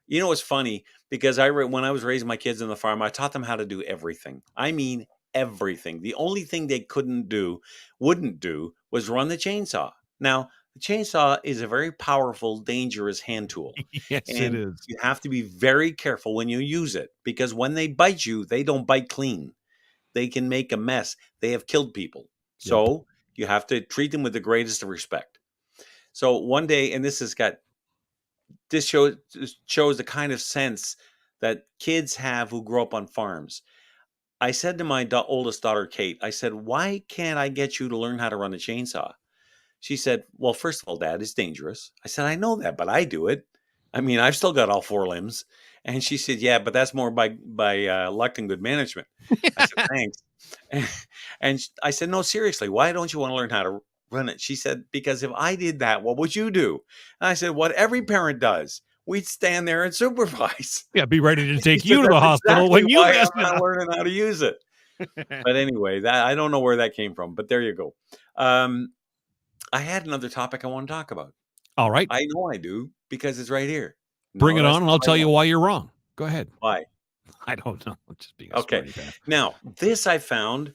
You know, it's funny because when I was raising my kids on the farm, I taught them how to do everything. I mean, everything. The only thing they wouldn't do was run the chainsaw. Now, the chainsaw is a very powerful, dangerous hand tool. Yes, it is. You have to be very careful when you use it because when they bite you, they don't bite clean. They can make a mess. They have killed people. So you have to treat them with the greatest of respect. So one day, and this shows the kind of sense that kids have who grow up on farms. I said to my oldest daughter, Kate, I said, why can't I get you to learn how to run a chainsaw? She said, well, first of all, Dad, it's dangerous. I said, I know that, but I do it. I mean, I've still got all 4 limbs. And she said, yeah, but that's more by luck and good management. I said, thanks. And I said, no, seriously, why don't you want to learn how to run it? She said, because if I did that, what would you do? And I said, what every parent does. We'd stand there and supervise. Yeah, be ready to She take said, you to the "That's hospital when exactly you why mess I'm it not up." learning how to use it. But anyway, that I don't know where that came from, but there you go. I had another topic I want to talk about. All right, I know I do because it's right here. bring No, it that's on, and not I'll what I tell you want. why you're wrong. Go ahead. Why? I don't know. I'm just being a Okay. smarty pants. Now, this I found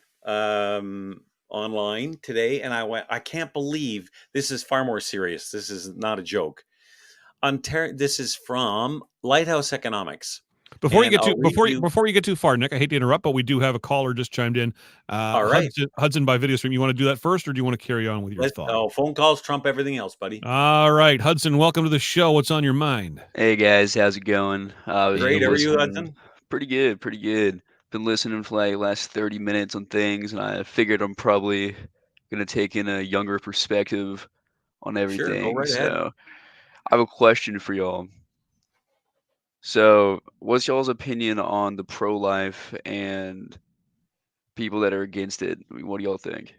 online today, and I can't believe this is far more serious. This is not a joke. This is from Lighthouse Economics. Before you And get I'll too read you. before you get too far, Nick, I hate to interrupt, but we do have a caller just chimed in. All right. Hudson by video stream. You want to do that first, or do you want to carry on with your thought? Oh, phone calls trump everything else, buddy. All right, Hudson, welcome to the show. What's on your mind? Hey guys, how's it going? I was Great. been How are you, listening. Hudson? Pretty good, pretty good. Been listening for like the last 30 minutes on things, and I figured I'm probably gonna take in a younger perspective on Sure, go everything. right ahead. So I have a question for y'all. So what's y'all's opinion on the pro-life and people that are against it? I mean, what do y'all think?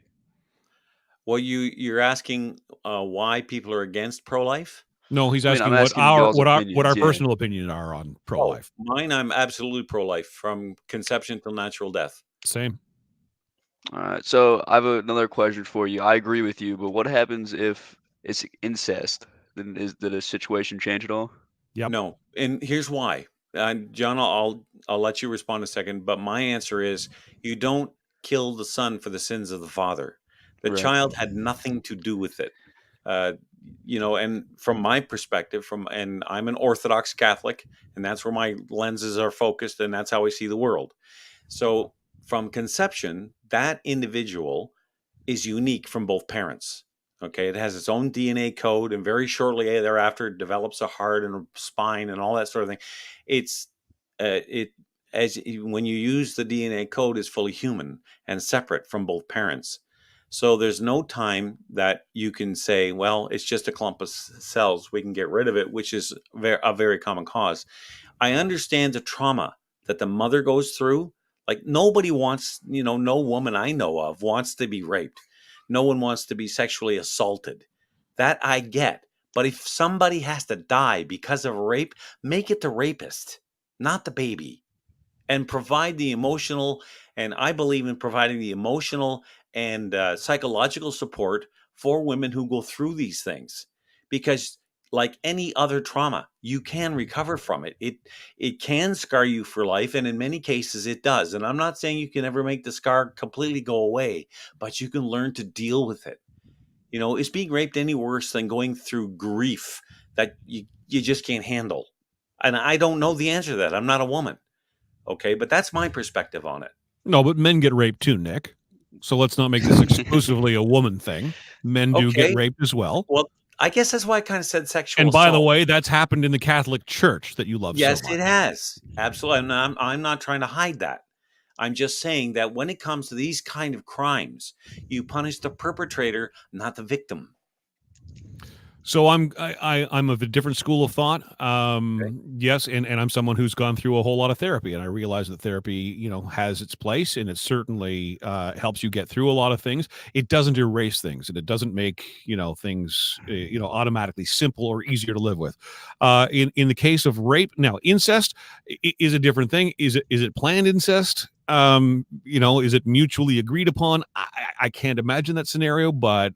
Well, you're asking why people are against pro-life? No, he's I mean, I'm asking asking y'all's what our opinions, yeah. personal opinion are on pro-life. Mine, I'm absolutely pro-life from conception till natural death. Same. All right, so I have another question for you. I agree with you, but what happens if it's incest? Then did the situation change at all? Yep. No, and here's why. John, I'll let you respond in a second, but my answer is you don't kill the son for the sins of the father. The Right. child had nothing to do with it. And from my perspective, and I'm an Orthodox Catholic, and that's where my lenses are focused, and that's how I see the world. So from conception, that individual is unique from both parents. Okay, it has its own DNA code, and very shortly thereafter, it develops a heart and a spine and all that sort of thing. When you use the DNA code, is fully human and separate from both parents. So there's no time that you can say, well, it's just a clump of cells, we can get rid of it, which is a very common cause. I understand the trauma that the mother goes through. Like nobody wants, no woman I know of wants to be raped. No one wants to be sexually assaulted. That I get. But if somebody has to die because of rape, make it the rapist, not the baby. And provide the emotional, and I believe in providing the emotional and psychological support for women who go through these things. Because like any other trauma, you can recover from it. It can scar you for life, and in many cases it does. And I'm not saying you can ever make the scar completely go away, but you can learn to deal with it. Is being raped any worse than going through grief that you just can't handle? And I don't know the answer to that. I'm not a woman. Okay, but that's my perspective on it. No, but men get raped too, Nick. So let's not make this exclusively a woman thing. Men do get raped as well. Well, I guess that's why I kind of said sexual And assault. by the way, that's happened in the Catholic Church that you love so much. Yes, it has. Absolutely. And I'm not trying to hide that. I'm just saying that when it comes to these kind of crimes, you punish the perpetrator, not the victim. So I'm of a different school of thought. Yes, and I'm someone who's gone through a whole lot of therapy, and I realize that therapy, has its place, and it certainly helps you get through a lot of things. It doesn't erase things, and it doesn't make things automatically simple or easier to live with. In the case of rape, now incest is a different thing. Is it planned incest? Is it mutually agreed upon? I can't imagine that scenario, but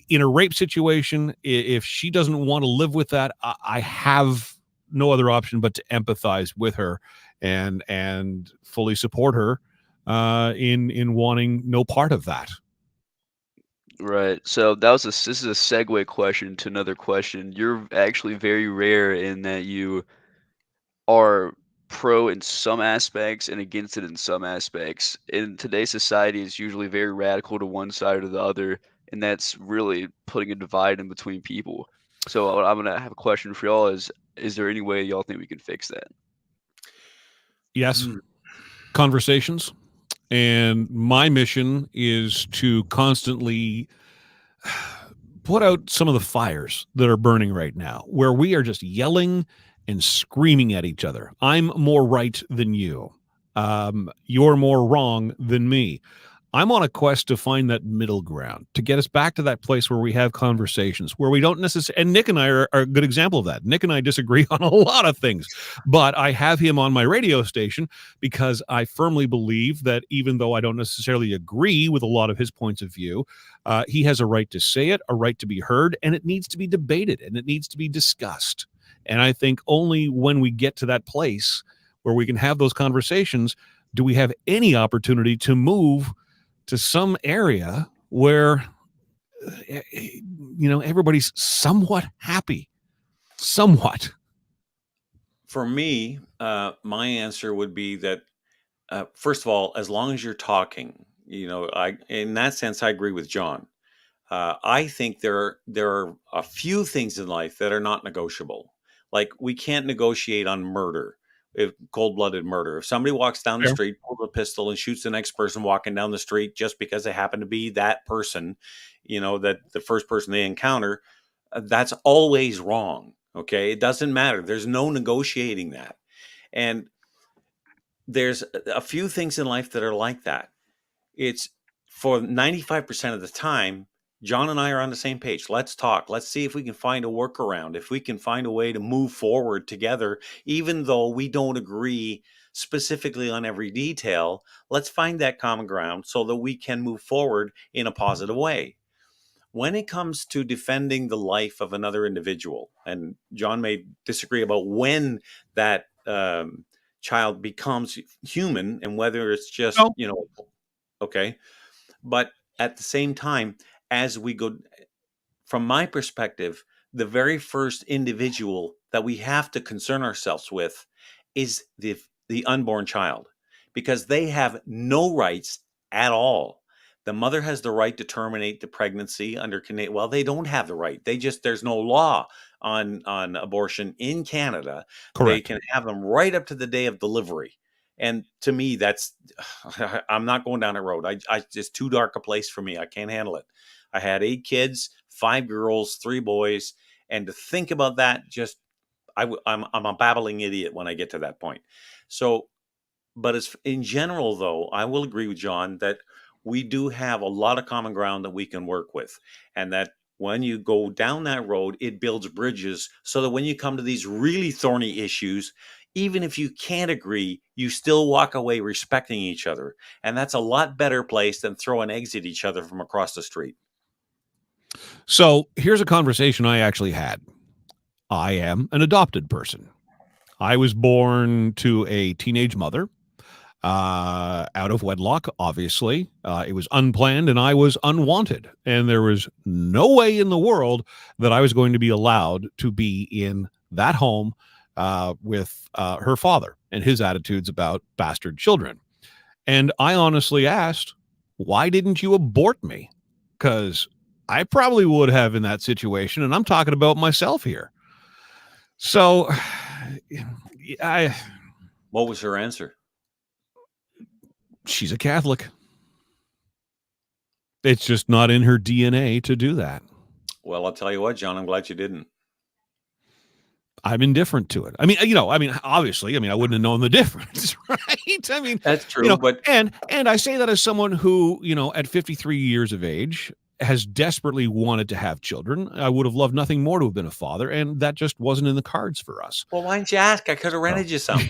in a rape situation, if she doesn't want to live with that, I have no other option but to empathize with her and fully support her in wanting no part of that. Right. So this is a segue question to another question. You're actually very rare in that you are pro in some aspects and against it in some aspects. In today's society, it's usually very radical to one side or the other. and that's really putting a divide in between people. So I'm gonna have a question for y'all: is there any way y'all think we can fix that? Yes. Conversations. And my mission is to constantly put out some of the fires that are burning right now, where we are just yelling and screaming at each other. I'm more right than you. You're more wrong than me. I'm on a quest to find that middle ground, to get us back to that place where we have conversations, where we don't necessarily, and Nick and I are a good example of that. Nick and I disagree on a lot of things, but I have him on my radio station because I firmly believe that even though I don't necessarily agree with a lot of his points of view, he has a right to say it, a right to be heard, and it needs to be debated and it needs to be discussed. And I think only when we get to that place where we can have those conversations do we have any opportunity to move to some area where everybody's somewhat happy. Somewhat. For me, my answer would be that first of all, as long as you're talking, in that sense, I agree with John. I think there are a few things in life that are not negotiable. Like we can't negotiate on murder. If cold-blooded murder. If somebody walks down the street, pulls a pistol and shoots the next person walking down the street just because they happen to be that person, that the first person they encounter, that's always wrong. Okay. It doesn't matter. There's no negotiating that. And there's a few things in life that are like that. It's for 95% of the time, John and I are on the same page. Let's talk. Let's see if we can find a workaround, if we can find a way to move forward together, even though we don't agree specifically on every detail. Let's find that common ground so that we can move forward in a positive way. When it comes to defending the life of another individual, and John may disagree about when that child becomes human and whether it's just, okay. But at the same time, as we go, from my perspective, the very first individual that we have to concern ourselves with is the unborn child, because they have no rights at all. The mother has the right to terminate the pregnancy under Canadian. Well, they don't have the right. There's no law on abortion in Canada. Correct. They can have them right up to the day of delivery. And to me, I'm not going down that road. It's too dark a place for me. I can't handle it. I had 8 kids, 5 girls, 3 boys. And to think about that, I'm a babbling idiot when I get to that point. So, but in general, though, I will agree with John that we do have a lot of common ground that we can work with. And that when you go down that road, it builds bridges so that when you come to these really thorny issues, even if you can't agree, you still walk away respecting each other. And that's a lot better place than throwing eggs at each other from across the street. So here's a conversation I actually had. I am an adopted person. I was born to a teenage mother, out of wedlock, obviously. It was unplanned and I was unwanted. And there was no way in the world that I was going to be allowed to be in that home with her father and his attitudes about bastard children. And I honestly asked, why didn't you abort me? Because I probably would have in that situation. And I'm talking about myself here. So what was her answer? She's a Catholic. It's just not in her DNA to do that. Well, I'll tell you what, John, I'm glad you didn't. I'm indifferent to it. Obviously, I wouldn't have known the difference, right? That's true. But and I say that as someone who, at 53 years of age, has desperately wanted to have children. I would have loved nothing more to have been a father, and that just wasn't in the cards for us. Well, why didn't you ask? I could have rented you some.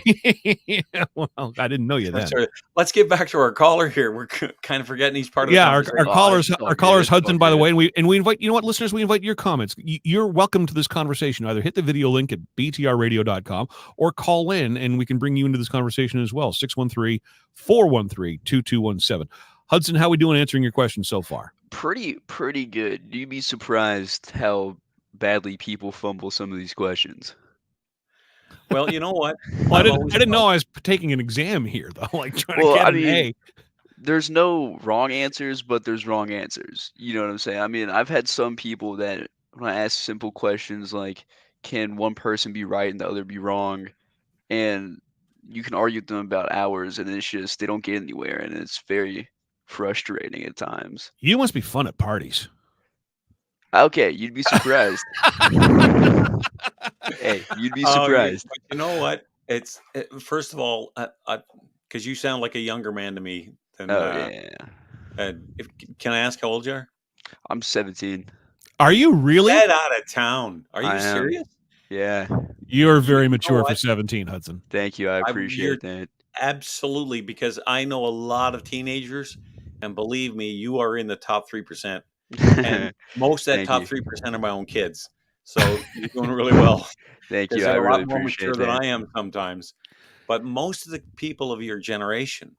Yeah, well, I didn't know you then. Let's get back to our caller here. We're kind of forgetting he's part of the conversation. Our caller's Hudson, by the way, and we invite, listeners, we invite your comments. You're welcome to this conversation. Either hit the video link at btrradio.com or call in, and we can bring you into this conversation as well. 613-413-2217. Hudson, how are we doing answering your question so far? Pretty good. You'd be surprised how badly people fumble some of these questions. Well, you know what? Well, I didn't know I was taking an exam here, though. Like trying to get an A. there's no wrong answers, but there's wrong answers. You know what I'm saying? I mean, I've had some people that when I ask simple questions like, can one person be right and the other be wrong? And you can argue with them about hours, and it's just they don't get anywhere, and it's very frustrating at times. You must be fun at parties. Okay, you'd be surprised. Hey, you'd be surprised. But you know what? First of all, because you sound like a younger man to me. Than, Oh yeah, can I ask how old you are? I'm 17. Are you really? Get out of town. Are you I am. serious? Yeah. You're very You know mature for what? 17, Hudson. Thank you. I you're appreciate that. absolutely, because I know a lot of teenagers, and believe me, you are in the top 3%. And most of that Thank top you. 3% are my own kids. So you're doing really well. Thank Because you. I they're a really lot more mature appreciate than that. I am sometimes. But most of the people of your generation,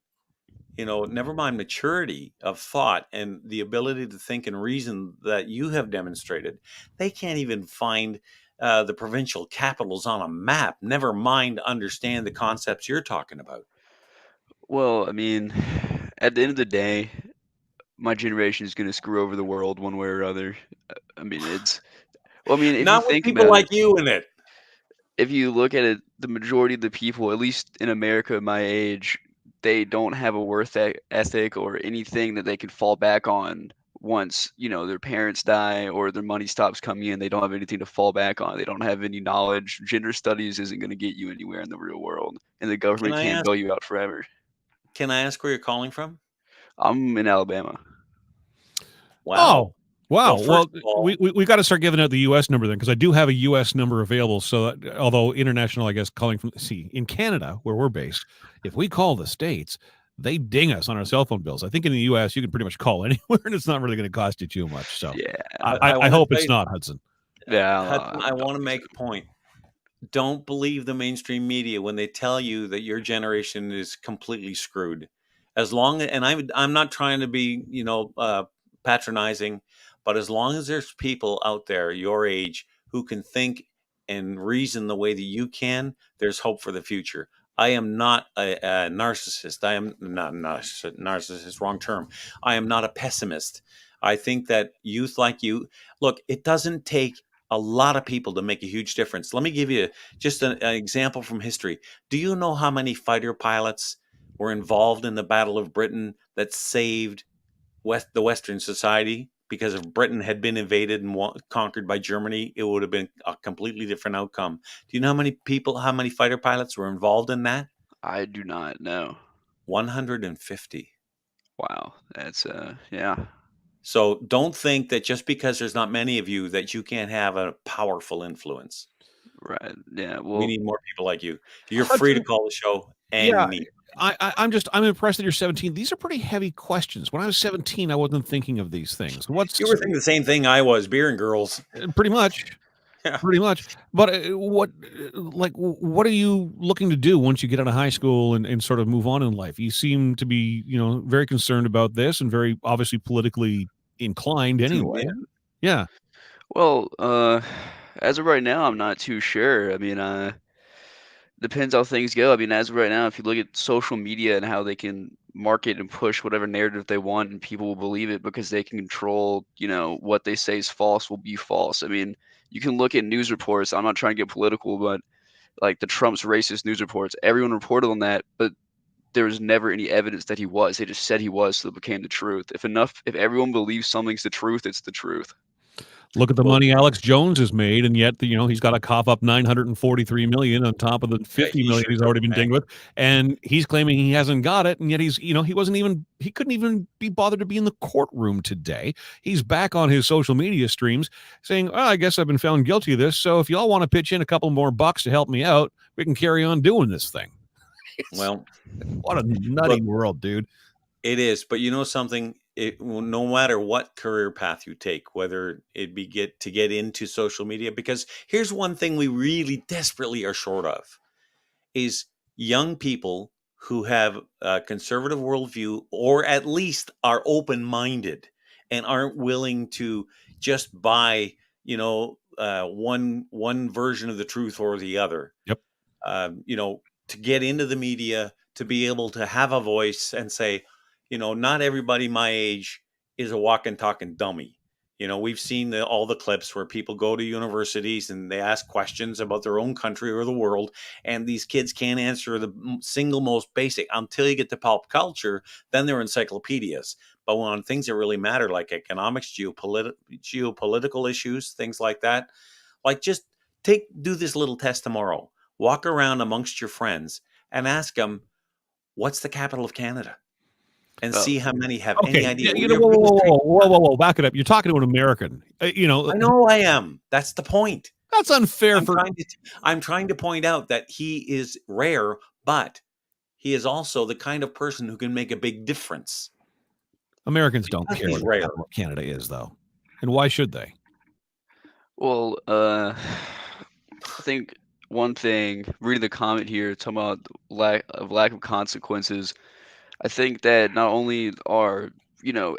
never mind maturity of thought and the ability to think and reason that you have demonstrated, they can't even find the provincial capitals on a map, never mind understand the concepts you're talking about. Well, I mean, at the end of the day, my generation is going to screw over the world one way or other. I mean, well, I mean, if you Not with think people about it, like you in it. if you look at it, the majority of the people, at least in America, my age, they don't have a ethic or anything that they can fall back on once, their parents die or their money stops coming in. They don't have anything to fall back on. They don't have any knowledge. Gender studies isn't going to get you anywhere in the real world, and the Can government I can't ask? bail you out forever. Can I ask where you're calling from? I'm in Alabama. Wow. Oh, wow. Well, Well, first of all, we got to start giving out the U.S. number then, because I do have a U.S. number available. So, although international, I guess, calling from in Canada, where we're based, if we call the States, they ding us on our cell phone bills. I think in the U.S. you can pretty much call anywhere, and it's not really going to cost you too much. So, Yeah. I wanna hope tell it's you- not, Hudson. Yeah. Hudson, I don't want to think make a point. Don't believe the mainstream media when they tell you that your generation is completely screwed. And I'm not trying to be, patronizing, but as long as there's people out there your age who can think and reason the way that you can, there's hope for the future. I am not a narcissist. I am not narcissist, wrong term. I am not a pessimist. I think that youth like you, look, it doesn't take a lot of people to make a huge difference. Let me give you just an example from history. Do you know how many fighter pilots were involved in the Battle of Britain that saved the Western society? Because if Britain had been invaded and conquered by Germany, it would have been a completely different outcome. Do you know how many fighter pilots were involved in that? I do not know. 150. Wow. That's yeah. So don't think that just because there's not many of you that you can't have a powerful influence. Right. Yeah. We Well, need more people like you. You're free to Hudson, call the show yeah, any. I'm impressed that you're 17. These are pretty heavy questions. When I was 17, I wasn't thinking of these things. You were thinking the same thing I was, beer and girls. Pretty much. Yeah. Pretty much. But what are you looking to do once you get out of high school and sort of move on in life? You seem to be, very concerned about this and very obviously politically inclined anyway. Yeah. well, as of right now, I'm not too sure. I mean, depends how things go. I mean, as of right now, if you look at social media and how they can market and push whatever narrative they want, and people will believe it because they can control, what they say is false will be false. I mean, you can look at news reports. I'm not trying to get political, but like the Trump's racist news reports, everyone reported on that, but there was never any evidence that he was. They just said he was, so it became the truth. If everyone believes something's the truth, it's the truth. Look at the Well, money Alex Jones has made, and yet he's got to cough up $943 million on top of the $50 million he's already been dinged with, and he's claiming he hasn't got it, and yet he couldn't even be bothered to be in the courtroom today. He's back on his social media streams saying, "Oh, I guess I've been found guilty of this. So if y'all want to pitch in a couple more bucks to help me out, we can carry on doing this thing." Well, what a nutty world, dude. it is, but you know something? No matter what career path you take, whether it be to get into social media, because here's one thing we really desperately are short of, is young people who have a conservative worldview, or at least are open-minded and aren't willing to just buy, one version of the truth or the other. Yep. To get into the media, to be able to have a voice and say, not everybody my age is a walking, talking dummy. We've seen all the clips where people go to universities and they ask questions about their own country or the world, and these kids can't answer the single most basic until you get to pop culture. Then they're encyclopedias. But on things that really matter, like economics, geopolitical issues, things like that, like just do this little test tomorrow. Walk around amongst your friends and ask them, what's the capital of Canada? And see how many have any idea. Whoa, back it up. You're talking to an American. I know I am. That's the point. That's unfair. I'm trying to point out that he is rare, but he is also the kind of person who can make a big difference. Americans don't care what Canada is, though. And why should they? Well, I think one thing, reading the comment here, talking about lack of consequences, I think that not only are,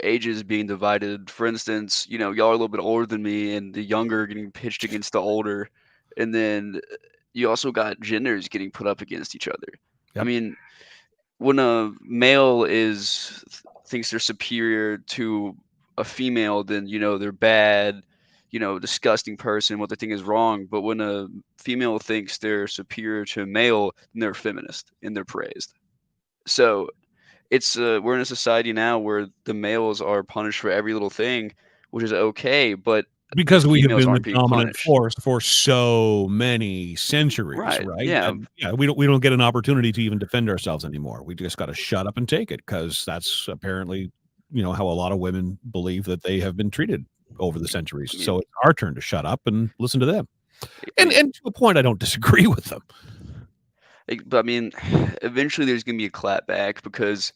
ages being divided, for instance, y'all are a little bit older than me and the younger getting pitched against the older. And then you also got genders getting put up against each other. Yep. I mean, when a male thinks they're superior to a female, then, they're bad, disgusting person, what they think is wrong. But when a female thinks they're superior to a male, then they're feminist and they're praised. So it's we're in a society now where the males are punished for every little thing, which is okay, but because we have been the dominant force for so many centuries, right? Yeah. We don't get an opportunity to even defend ourselves anymore. We just got to shut up and take it, because that's apparently, how a lot of women believe that they have been treated over the centuries. Yeah. So it's our turn to shut up and listen to them. And to a point, I don't disagree with them. But I mean, eventually there's going to be a clapback because,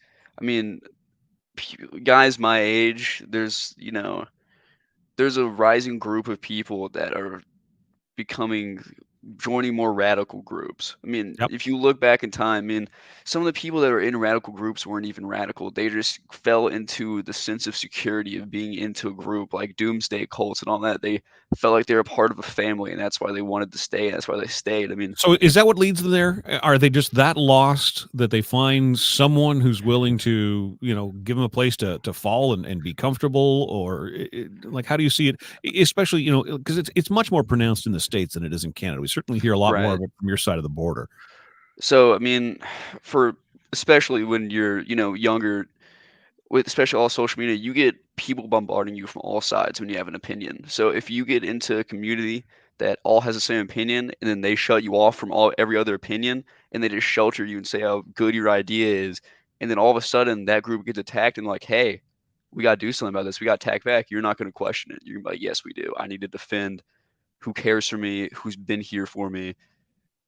guys my age, there's a rising group of people that are joining more radical groups. Yep. If you look back in time, some of the people that are in radical groups weren't even radical. They just fell into the sense of security of being into a group, like doomsday cults and all that. They felt like they were a part of a family, and that's why they wanted to stay. That's why they stayed. So is that what leads them there? Are they just that lost that they find someone who's willing to, give them a place to fall and be comfortable? Or like, how do you see it? Especially, because it's much more pronounced in the States than it is in Canada. We certainly hear a lot more of it from your side of the border. So, especially when you're, younger, with especially all social media, you get people bombarding you from all sides when you have an opinion. So if you get into a community that all has the same opinion, and then they shut you off from every other opinion, and they just shelter you and say how good your idea is, and then all of a sudden that group gets attacked and like, hey, we got to do something about this. We got to attack back. You're not going to question it. You're going to be like, yes, we do. I need to defend who cares for me, who's been here for me,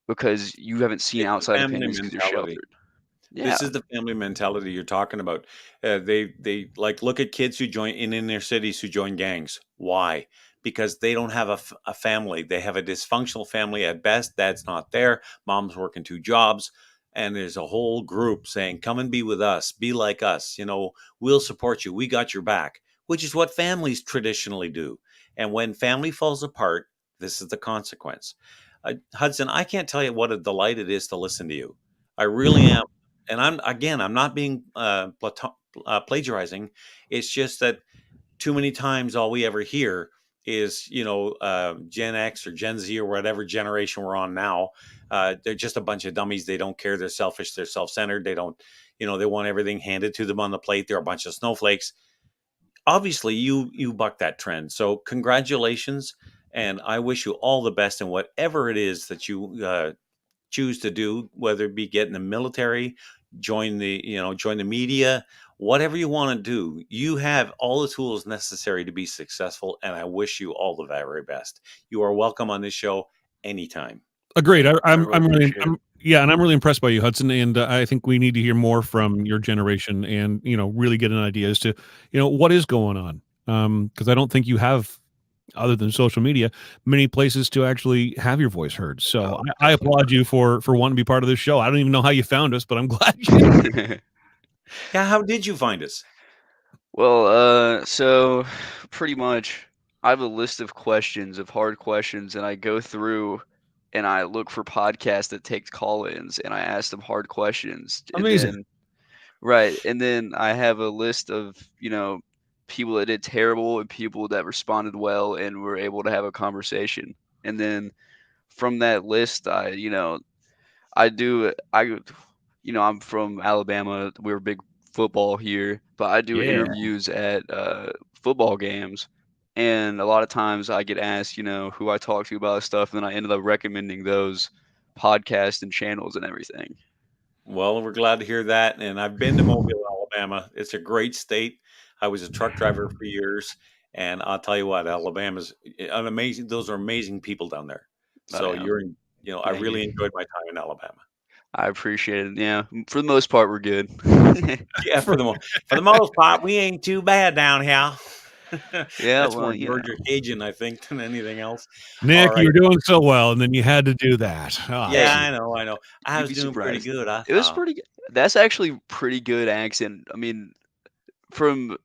because you haven't seen outside opinions because you're sheltered. Yeah. This is the family mentality you're talking about. They like look at kids who join in their cities who join gangs. Why? Because they don't have a family. They have a dysfunctional family at best. Dad's not there. Mom's working 2 jobs. And there's a whole group saying, come and be with us. Be like us. We'll support you. We got your back, which is what families traditionally do. And when family falls apart, this is the consequence. Hudson, I can't tell you what a delight it is to listen to you. I really am. And I'm not being plagiarizing. It's just that too many times all we ever hear is, Gen X or Gen Z or whatever generation we're on now. They're just a bunch of dummies. They don't care. They're selfish. They're self-centered. They don't, they want everything handed to them on the plate. They're a bunch of snowflakes. Obviously, you buck that trend. So congratulations. And I wish you all the best in whatever it is that you choose to do, whether it be get in the military, join the media, whatever you want to do. You have all the tools necessary to be successful, and I wish you all the very best. You are welcome on this show anytime. Agreed. I'm really impressed by you, Hudson, and I think we need to hear more from your generation and really get an idea as to what is going on, because I don't think you have, other than social media, many places to actually have your voice heard. So I applaud you for wanting to be part of this show. I don't even know how you found us, but I'm glad you did. Yeah, how did you find us? Well, so pretty much I have a list of questions, of hard questions, and I go through and I look for podcasts that take call-ins, and I ask them hard questions. Amazing. Right. And then I have a list of, people that did terrible and people that responded well and were able to have a conversation. And then from that list, I'm from Alabama. We're big football here, but I do Yeah. interviews at football games. And a lot of times I get asked, who I talk to about stuff, and then I ended up recommending those podcasts and channels and everything. Well, we're glad to hear that. And I've been to Mobile, Alabama. It's a great state. I was a truck driver for years, and I'll tell you what, Alabama's an amazing. Those are amazing people down there. So Yeah. I Thank really you. enjoyed my time in Alabama. I appreciate it. Yeah, for the most part, we're good. Yeah, for the most part, we ain't too bad down here. Yeah, That's well, more Georgia Cajun, I think, than anything else. Nick, All you right. were doing so well, and then you had to do that. Oh, Yeah, Hey, I know. I you'd was be doing pretty surprised. good, I It was thought. pretty good. That's actually pretty good accent. I mean, from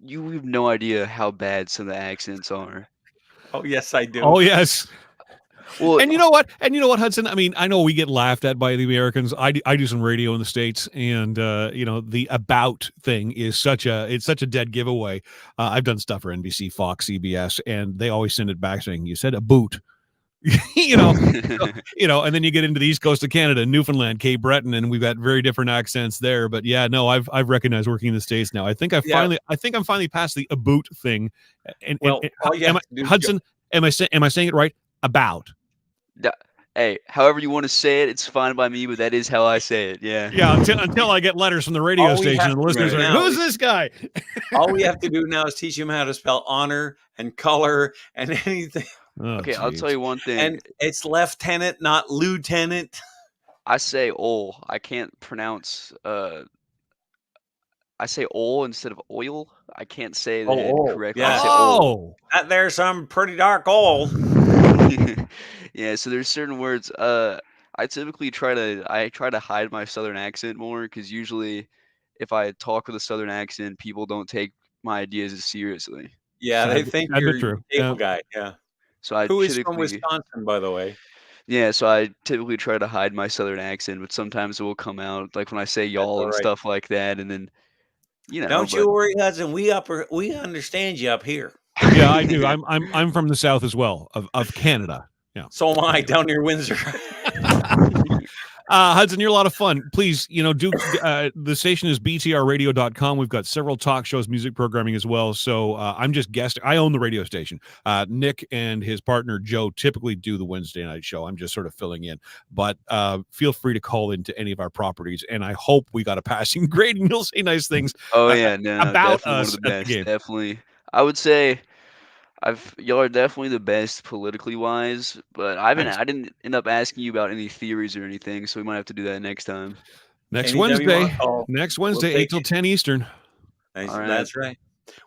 you have no idea how bad some of the accents are. Oh, yes, I do. oh yes. Well, And you know what? Hudson? I mean, I know we get laughed at by the Americans. I do some radio in the States, and the about thing is such a dead giveaway. I've done stuff for NBC, Fox, CBS, and they always send it back saying, "You said a boot." And then you get into the east coast of Canada, Newfoundland, Cape Breton, and we've got very different accents there. But yeah, no, I've recognized working in the States now. I think I'm finally past the boot thing. And Well, all you have to do is Hudson, am I saying it right? About. hey, however you want to say it, it's fine by me. But that is how I say it. Yeah. Yeah, until I get letters from the radio All we station have and the to listeners do are like, now "Who's is- this guy?" all we have to do now is teach him how to spell honor and color and anything. Oh, Okay, I'll tell geez. you one thing. And it's lieutenant, not lieutenant. I say "ol." I can't pronounce. I say "ol" instead of "oil." I can't say that correctly. I yeah. say "ol." Oh, That there's some pretty dark oil. Yeah, so there's certain words. I typically try to hide my southern accent more because usually, if I talk with a southern accent, people don't take my ideas as seriously. Yeah, they think That'd be you're true. a cable Yeah. guy. Yeah. So I Who is from typically, Wisconsin, by the way? so I typically try to hide my southern accent, but sometimes it will come out, like when I say That's y'all all and right. stuff like that, and then Don't but you worry, Hudson. We understand you up here. Yeah, I do. I'm from the south as well of Canada. Yeah. So am I down near Windsor. Hudson, you're a lot of fun. Please, the station is btrradio.com. We've got several talk shows, music programming as well. So I'm just guessing. I own the radio station. Nick and his partner Joe typically do the Wednesday night show. I'm just sort of filling in. But feel free to call into any of our properties, and I hope we got a passing grade and you'll say nice things. Oh yeah, no, about definitely one us of the at the best. game. Definitely, I would say y'all are definitely the best politically wise, but I didn't end up asking you about any theories or anything, so we might have to do that next time. Next Anytime you Wednesday. wanna call, Next we'll Wednesday, take 8 till it. 10 Eastern. That's, All right. that's right.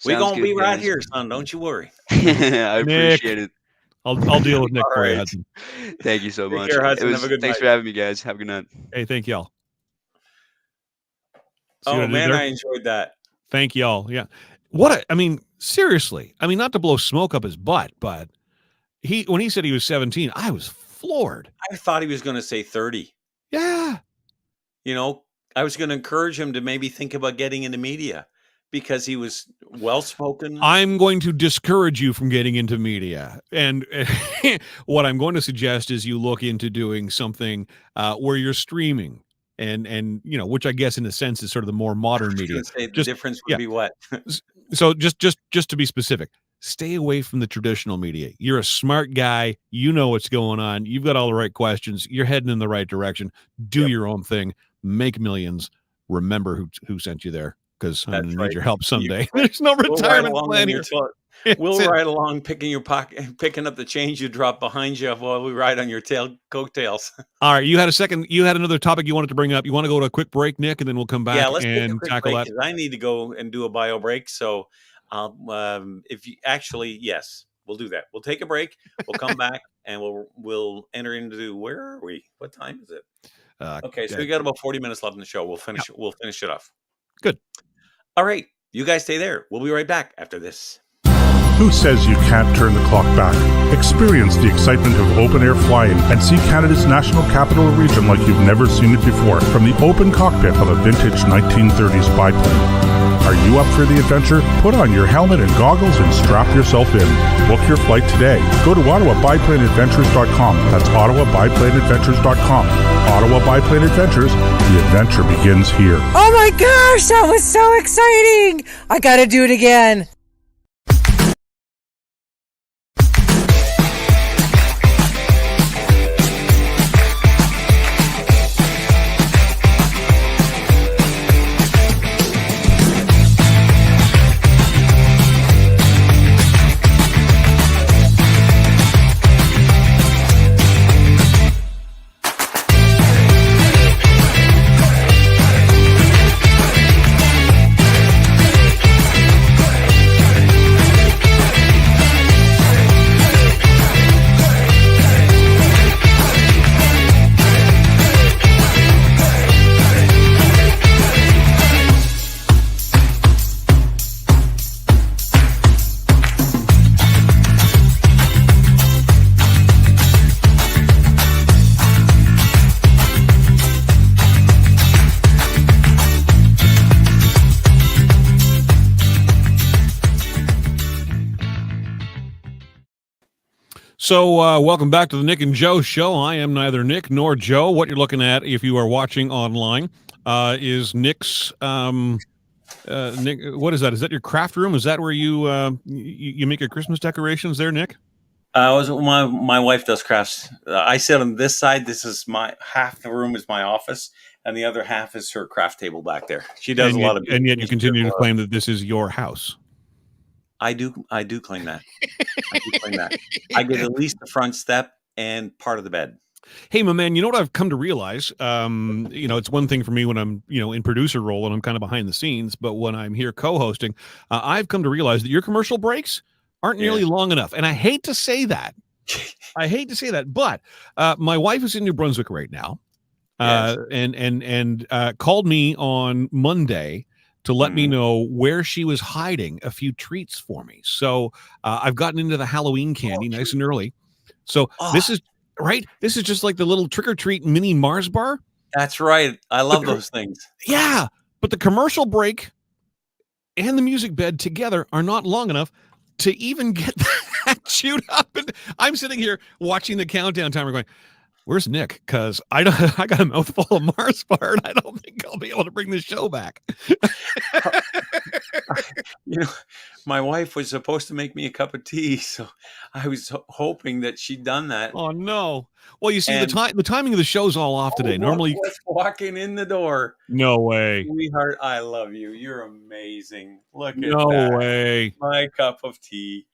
We're Sounds gonna be good, right guys. here, son. Don't you worry. I Nick. appreciate it. I'll deal with Nick All for you, right. Hudson. Thank you so Take much. care, Hudson. Have a good Thanks night. for having me, guys. Have a good night. Hey, thank y'all. See what I Oh did man, there? I enjoyed that. Thank y'all. Yeah. Seriously. I mean, not to blow smoke up his butt, but when he said he was 17, I was floored. I thought he was going to say 30. Yeah. I was going to encourage him to maybe think about getting into media because he was well-spoken. I'm going to discourage you from getting into media. And what I'm going to suggest is you look into doing something where you're streaming and which I guess in a sense is sort of the more modern media. Say the difference would be what? So just to be specific, stay away from the traditional media. You're a smart guy. You know what's going on. You've got all the right questions. You're heading in the right direction. Do your own thing. Make millions. Remember who sent you there, because I'm going to need your help someday. There's no retirement plan here. We'll ride along picking up the change you drop behind you while we ride on your coattails. All right. You had another topic you wanted to bring up. You want to go to a quick break, Nick, and then we'll come back let's take a quick tackle break, that. 'cause I need to go and do a bio break. So if you actually, yes, we'll do that. We'll take a break. We'll come back and we'll enter into, where are we? What time is it? Okay, so we got about 40 minutes left in the show. We'll finish it off. Good. All right. You guys stay there. We'll be right back after this. Who says you can't turn the clock back? Experience the excitement of open-air flying and see Canada's National Capital Region like you've never seen it before from the open cockpit of a vintage 1930s biplane. Are you up for the adventure? Put on your helmet and goggles and strap yourself in. Book your flight today. Go to OttawaBiplaneAdventures.com. That's OttawaBiplaneAdventures.com. Ottawa Biplane Adventures. The adventure begins here. Oh my gosh, that was so exciting! I gotta do it again. So welcome back to the Nick and Joe Show. I am neither Nick nor Joe. What you're looking at, if you are watching online, is Nick's. Nick, what is that? Is that your craft room? Is that where you you make your Christmas decorations there, Nick? My wife does crafts. I sit on this side. This is my half the room is my office, and the other half is her craft table back there. She does a lot of, and yet you continue to claim that this is your house. I do claim that. I do claim that. I get at least the front step and part of the bed. Hey, my man, you know what I've come to realize? It's one thing for me when I'm, in producer role and I'm kind of behind the scenes, but when I'm here co-hosting, I've come to realize that your commercial breaks aren't nearly long enough. And I hate to say that. But my wife is in New Brunswick right now, and called me on Monday to let me know where she was hiding a few treats for me. So I've gotten into the Halloween candy nice and early. So this is right. This is just like the little trick-or-treat mini Mars bar. That's right. I love those things. Yeah. But the commercial break and the music bed together are not long enough to even get that chewed up. And I'm sitting here watching the countdown timer going, where's Nick? Because I got a mouthful of Mars bar, and I don't think I'll be able to bring the show back. My wife was supposed to make me a cup of tea, so I was hoping that she'd done that. Oh no! Well, you see, the timing of the show's all off today. Normally, walking in the door. No way, sweetheart. I love you. You're amazing. Look at that. No way. My cup of tea.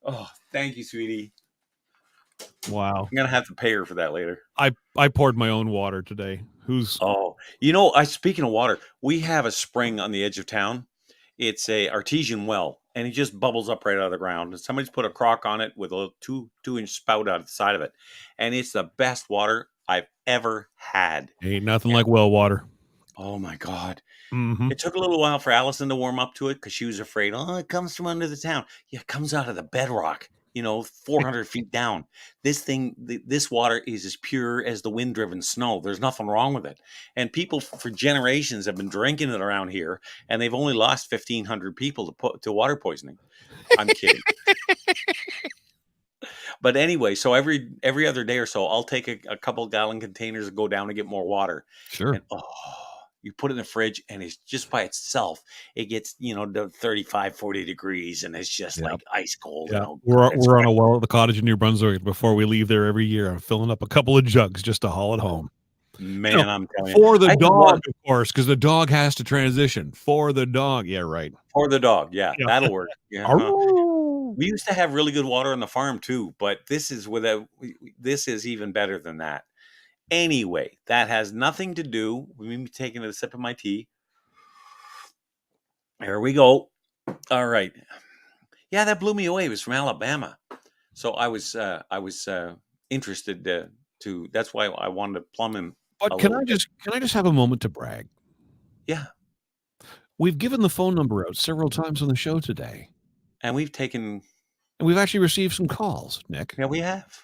Oh, thank you, sweetie. Wow. I'm gonna have to pay her for that later. I poured my own water today. Speaking of water, we have a spring on the edge of town. It's a artesian well, and it just bubbles up right out of the ground. And somebody's put a crock on it with a little 2-inch spout out the side of it, and it's the best water I've ever had. Ain't nothing like well water. Oh my God. Mm-hmm. It took a little while for Allison to warm up to it because she was afraid. Oh, it comes from under the town. Yeah, it comes out of the bedrock. 400 feet down. This water is as pure as the wind-driven snow. There's nothing wrong with it. And people for generations have been drinking it around here, and they've only lost 1,500 people to water poisoning. I'm kidding. But anyway, so every other day or so, I'll take a couple gallon containers and go down and get more water. Sure. And, you put it in the fridge, and it's just by itself. It gets, to 35, 40 degrees, and it's just like ice cold. Yeah. We're on a well at the cottage in New Brunswick. Before we leave there every year, I'm filling up a couple of jugs just to haul it home. Man, I'm telling you. For the dog, of course, because the dog has to transition. For the dog. Yeah, right. For the dog. Yeah. That'll work. Yeah. We used to have really good water on the farm, too, but this is even better than that. Anyway, that has nothing to do with me taking a sip of my tea. There we go. All right. Yeah, that blew me away. It was from Alabama. So I was interested to. That's why I wanted to plumb him. But can I just have a moment to brag? Yeah. We've given the phone number out several times on the show today. And we've taken. And we've actually received some calls, Nick. Yeah, we have.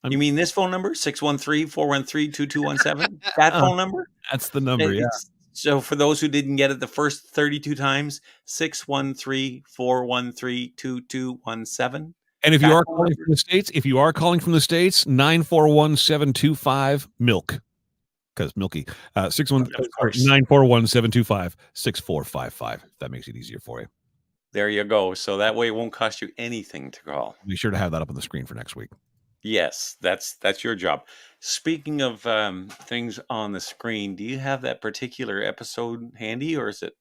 You mean this phone number, 613-413-2217? That phone number? That's the number, yeah. So for those who didn't get it the first 32 times, 613-413-2217. And if you are calling from the States, 941-725 milk. Because Milky. 941-725-6455. That makes it easier for you. There you go. So that way it won't cost you anything to call. Be sure to have that up on the screen for next week. Yes, that's your job. Speaking of things on the screen, do you have that particular episode handy, or is it?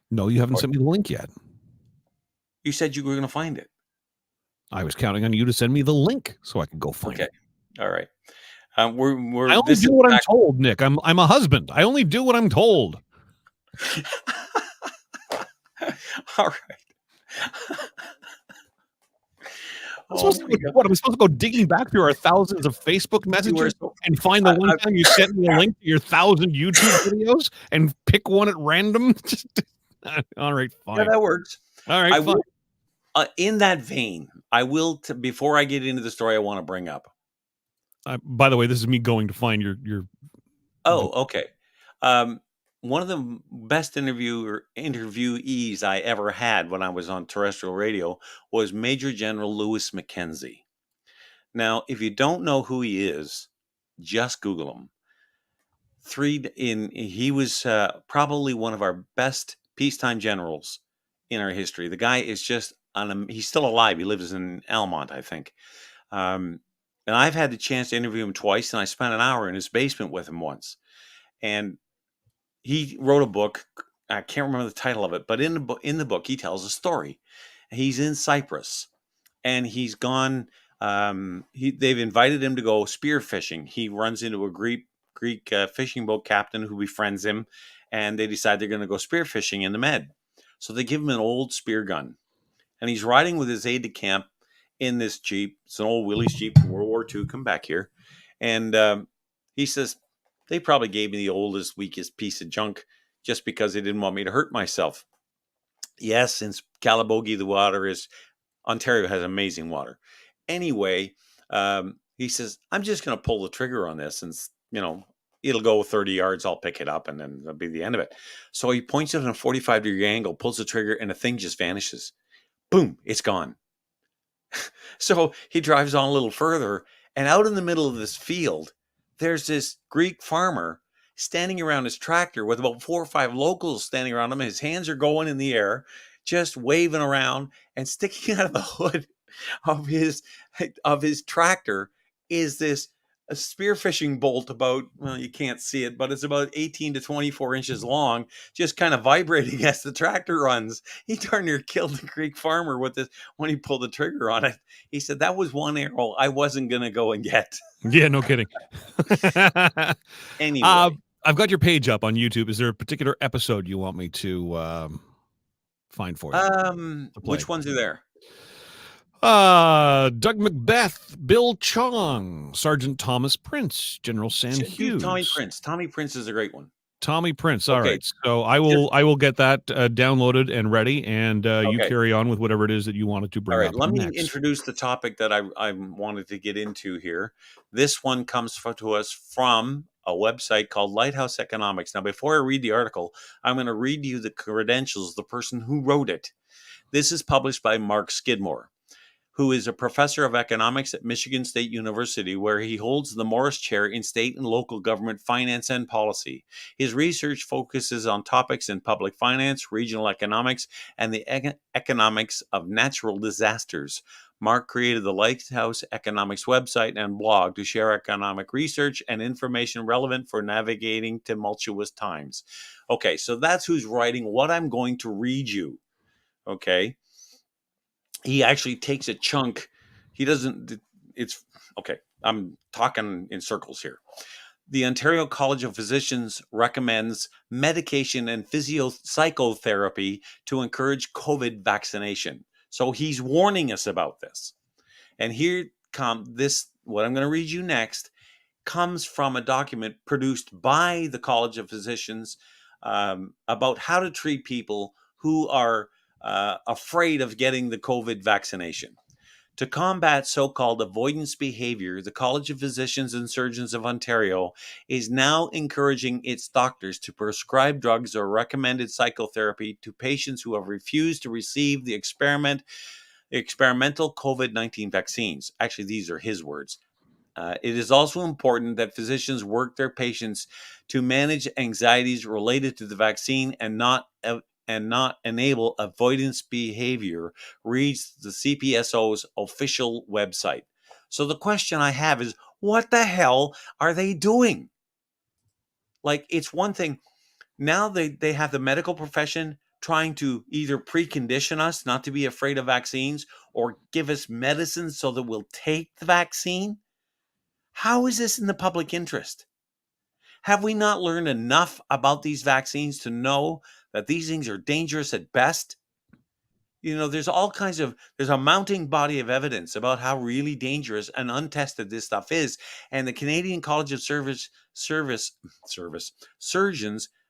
No, you haven't sent me the link yet. You said you were going to find it. I was counting on you to send me the link so I could go find it. All right. I only do what I'm told, Nick. I'm a husband. I only do what I'm told. All right. I'm supposed to go digging back through our thousands of Facebook messages and find the one time you sent me a link to your 1,000 YouTube videos and pick one at random? All right, fine. Yeah, that works. All right, fine. In that vein, I will, before I get into the story I want to bring up. By the way, this is me going to find your. Oh, okay. One of the best interviewees I ever had when I was on terrestrial radio was Major General Lewis Mackenzie. Now, if you don't know who he is, just Google him. He was probably one of our best peacetime generals in our history. The guy is just he's still alive. He lives in Almont, I think. And I've had the chance to interview him twice, and I spent an hour in his basement with him once. And he wrote a book. I can't remember the title of it, but in the book, he tells a story. He's in Cyprus, and he's gone. They've invited him to go spear fishing. He runs into a Greek fishing boat captain who befriends him, and they decide they're going to go spear fishing in the Med. So they give him an old spear gun, and he's riding with his aide de camp in this Jeep. It's an old Willys Jeep from World War II. Come back here, and he says, they probably gave me the oldest, weakest piece of junk just because they didn't want me to hurt myself. Yes, since Calabogie, Ontario has amazing water. Anyway, he says, I'm just going to pull the trigger on this, and it'll go 30 yards. I'll pick it up, and then that'll be the end of it. So he points it at a 45-degree angle, pulls the trigger, and the thing just vanishes. Boom, it's gone. So he drives on a little further, and out in the middle of this field, there's this Greek farmer standing around his tractor with about 4 or 5 locals standing around him. His hands are going in the air, just waving around, and sticking out of the hood of his tractor is this a spearfishing bolt about, well, you can't see it, but it's about 18 to 24 inches long, just kind of vibrating as the tractor runs. He darn near killed the Greek farmer with this when he pulled the trigger on it. He said, that was one arrow I wasn't going to go and get. Yeah, no kidding. Anyway. I've got your page up on YouTube. Is there a particular episode you want me to find for you? Which ones are there? Doug Macbeth, Bill Chong, Sergeant Thomas Prince, General Sam Hughes. Tommy Prince is a great one. Tommy Prince. All right. So I will get that downloaded and ready, and you carry on with whatever it is that you wanted to bring up. All right. Let me introduce the topic that I wanted to get into here. This one comes to us from a website called Lighthouse Economics. Now, before I read the article, I'm going to read you the credentials of the person who wrote it. This is published by Mark Skidmore, who is a professor of economics at Michigan State University, where he holds the Morris Chair in State and Local Government Finance and Policy. His research focuses on topics in public finance, regional economics, and the economics of natural disasters. Mark created the Lighthouse Economics website and blog to share economic research and information relevant for navigating tumultuous times. Okay, so that's who's writing what I'm going to read you. Okay. He actually takes a chunk. I'm talking in circles here. The Ontario College of Physicians recommends medication and psychotherapy to encourage COVID vaccination. So he's warning us about this. And what I'm going to read you next comes from a document produced by the College of Physicians about how to treat people who are afraid of getting the COVID vaccination. To combat so-called avoidance behavior, the College of Physicians and Surgeons of Ontario is now encouraging its doctors to prescribe drugs or recommended psychotherapy to patients who have refused to receive the experimental COVID-19 vaccines. Actually, these are his words. It is also important that physicians work their patients to manage anxieties related to the vaccine and not enable avoidance behavior, reads the CPSO's official website. So the question I have is, what the hell are they doing? Like, it's one thing. Now they have the medical profession trying to either precondition us not to be afraid of vaccines or give us medicine so that we'll take the vaccine. How is this in the public interest? Have we not learned enough about these vaccines to know that these things are dangerous at best? You know, there's a mounting body of evidence about how really dangerous and untested this stuff is. And the Canadian College of Surgeons,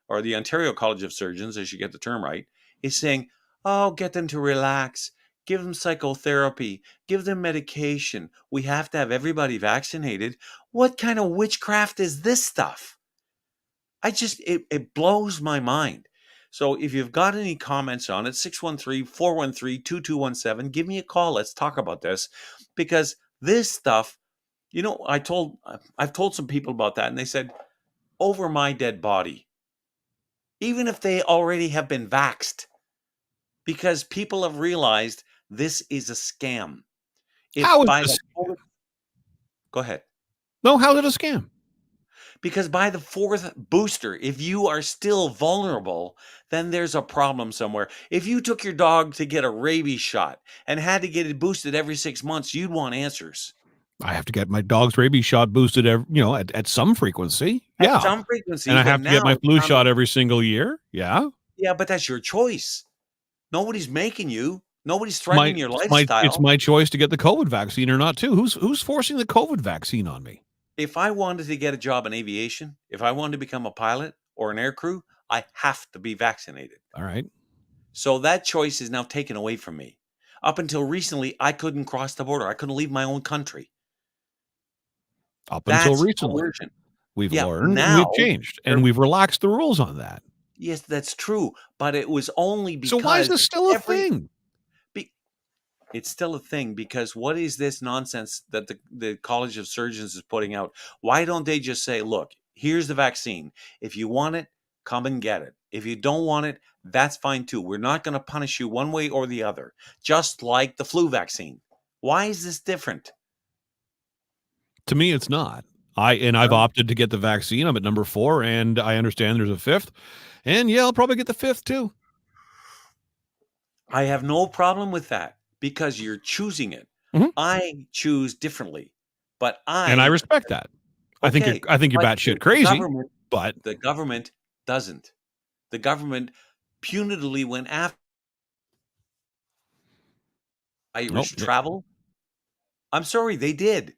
or the Ontario College of Surgeons, as you get the term right, is saying, oh, get them to relax, give them psychotherapy, give them medication. We have to have everybody vaccinated. What kind of witchcraft is this stuff? It blows my mind. So if you've got any comments on it, 613-413-2217, give me a call. Let's talk about this, because this stuff, you know, I've told some people about that, and they said, over my dead body, even if they already have been vaxxed, because people have realized this is a scam. How is this? Go ahead. No, how is it a scam? Because by the fourth booster, if you are still vulnerable, then there's a problem somewhere. If you took your dog to get a rabies shot and had to get it boosted every 6 months, you'd want answers. I have to get my dog's rabies shot boosted at some frequency. At some frequency. And I have to get my flu shot every single year. Yeah. Yeah, but that's your choice. Nobody's making you. Nobody's threatening your lifestyle. It's my choice to get the COVID vaccine or not, too. Who's forcing the COVID vaccine on me? If I wanted to get a job in aviation, if I wanted to become a pilot or an air crew, I have to be vaccinated. All right. So that choice is now taken away from me. Up until recently, I couldn't cross the border. I couldn't leave my own country. Until recently. We've learned, and we've changed, and we've relaxed the rules on that. Yes, that's true. But it was only because... So why is this still a thing? It's still a thing, because what is this nonsense that the College of Surgeons is putting out? Why don't they just say, look, here's the vaccine. If you want it, come and get it. If you don't want it, that's fine too. We're not going to punish you one way or the other, just like the flu vaccine. Why is this different? To me, it's not. I've opted to get the vaccine. I'm at number 4, and I understand there's a 5th. And yeah, I'll probably get the 5th too. I have no problem with that, because you're choosing it. Mm-hmm. I choose differently, and I respect that. Okay, I think you're batshit crazy, but the government doesn't. The government punitively went after Irish travel. I'm sorry, they did.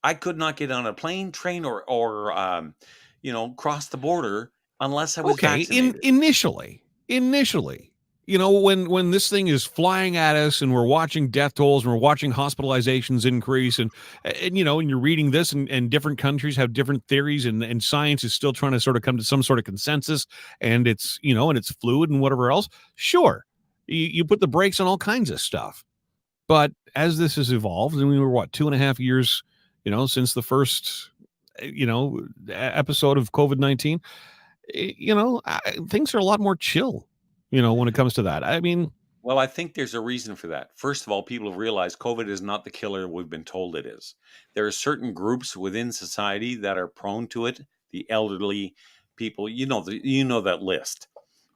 I could not get on a plane, train, or cross the border unless I was vaccinated. Initially. You know, when this thing is flying at us and we're watching death tolls and we're watching hospitalizations increase and you're reading this and different countries have different theories and science is still trying to sort of come to some sort of consensus, and it's fluid and whatever else. Sure. You put the brakes on all kinds of stuff. But as this has evolved, and we were 2.5 years, since the first, episode of COVID-19, things are a lot more chill. When it comes to that. I mean, well, I think there's a reason for that. First of all, people have realized COVID is not the killer we've been told it is. There are certain groups within society that are prone to it. The elderly people, that list.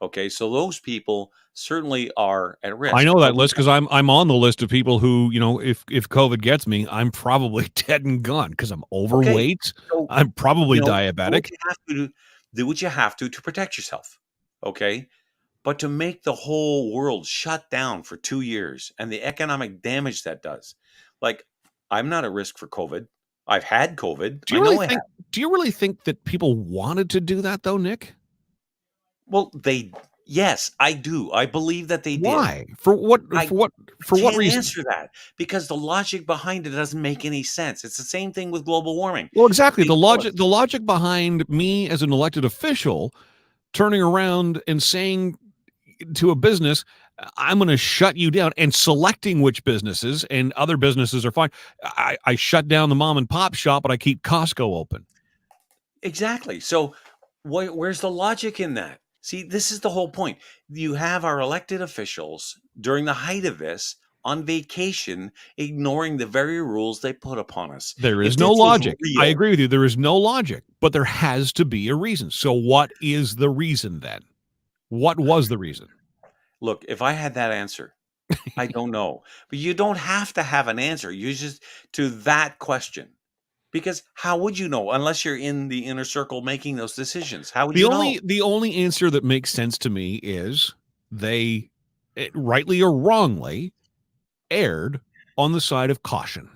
Okay, so those people certainly are at risk. I know that list because I'm on the list of people who, if COVID gets me, I'm probably dead and gone because I'm overweight. Okay, so, I'm probably diabetic. Do what you have to protect yourself. Okay. But to make the whole world shut down for 2 years and the economic damage that does, like, I'm not at risk for COVID. I've had COVID. Do you really think that people wanted to do that though, Nick? Well, they Yes, I do. I believe that they did. Why? For what? I For what can't reason? answer that because the logic behind it doesn't make any sense. It's the same thing with global warming. Well, exactly. They The tell us- logic behind me as an elected official turning around and saying to a business, I'm going to shut you down, and selecting which businesses, and other businesses are fine. I shut down the mom and pop shop, but I keep Costco open. Exactly. So where's the logic in that? See, this is the whole point. You have our elected officials during the height of this on vacation, ignoring the very rules they put upon us. There is If no this was logic. I real- agree with you. There is no logic, but there has to be a reason. So what is the reason then? What was the reason? Look, if I had that answer, I don't know. But you don't have to have an answer. You just to that question. Because how would you know unless you're in the inner circle making those decisions? How would you know? The only answer that makes sense to me is they, rightly or wrongly, erred on the side of caution.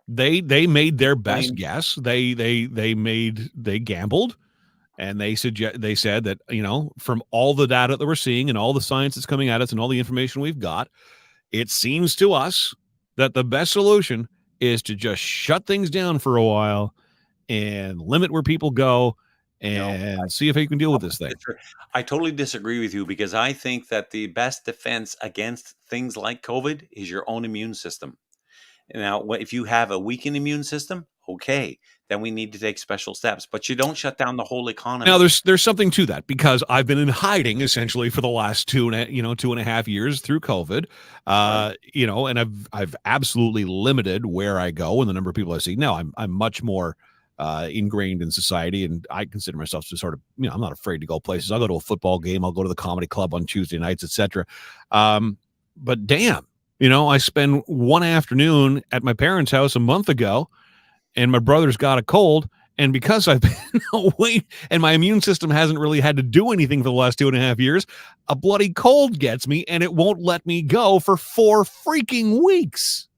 They made their best guess. They gambled, and they said that, you know, from all the data that we're seeing and all the science that's coming at us and all the information we've got, it seems to us that the best solution is to just shut things down for a while and limit where people go and see if you can deal with this thing. I totally disagree with you because I think that the best defense against things like COVID is your own immune system. Now, if you have a weakened immune system, okay, then we need to take special steps. But you don't shut down the whole economy. Now, there's something to that because I've been in hiding essentially for the last 2.5 years through COVID, Right. you know, and I've absolutely limited where I go and the number of people I see. Now, I'm much more ingrained in society, and I consider myself to sort of, you know, I'm not afraid to go places. I'll go to a football game, I'll go to the comedy club on Tuesday nights, etc. But damn, you know, I spent one afternoon at my parents' house a month ago, and my brother's got a cold. And because I've been away and my immune system hasn't really had to do anything for the last 2.5 years, a bloody cold gets me and it won't let me go for 4 freaking weeks.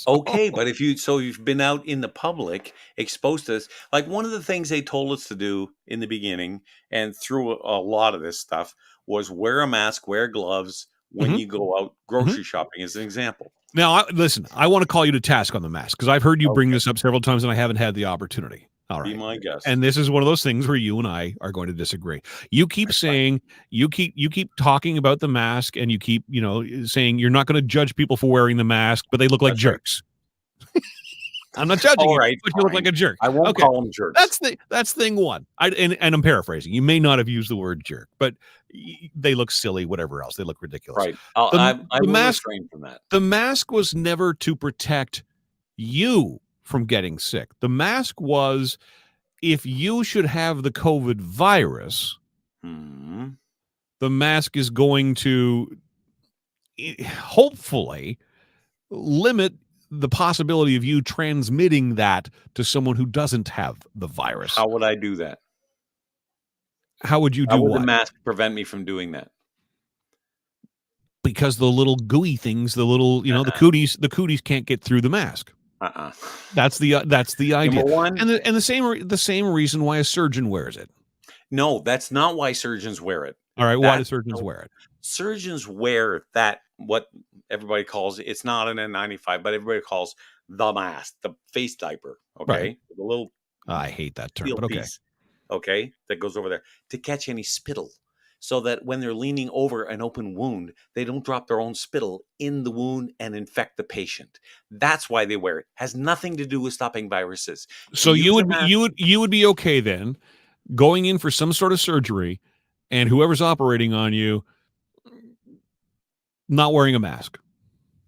Okay, but you've been out in the public, exposed to this. Like one of the things they told us to do in the beginning and through a lot of this stuff was wear a mask, wear gloves when you go out grocery shopping, as an example. Now, listen, I want to call you to task on the mask because I've heard you bring this up several times and I haven't had the opportunity. All right. Be my guest. And this is one of those things where you and I are going to disagree. You keep saying, you keep talking about the mask, and you keep, you know, saying you're not going to judge people for wearing the mask, but they look like jerks. I'm not judging All you, right, but you look like a jerk. I won't call them jerks. That's thing one. And I'm paraphrasing. You may not have used the word jerk, but they look silly, whatever else. They look ridiculous. Right. I'm refrain from that. The mask was never to protect you from getting sick. The mask was if you should have the COVID virus, the mask is going to hopefully limit the possibility of you transmitting that to someone who doesn't have the virus. How would I do that? How would you do How would what? the mask prevent me from doing that? Because the little gooey things, the little, you know, the cooties can't get through the mask. That's the idea. Number one, and the same reason why a surgeon wears it. No, that's not why surgeons wear it. All right, why do surgeons wear it? Surgeons wear that, what everybody calls, it's not an N95, but everybody calls the mask, the face diaper. Okay, Right. the little I hate that term, steel but okay. piece, okay, that goes over there to catch any spittle, so that when they're leaning over an open wound, they don't drop their own spittle in the wound and infect the patient. That's why they wear it. Has nothing to do with stopping viruses. So you would be okay then going in for some sort of surgery and whoever's operating on you not wearing a mask.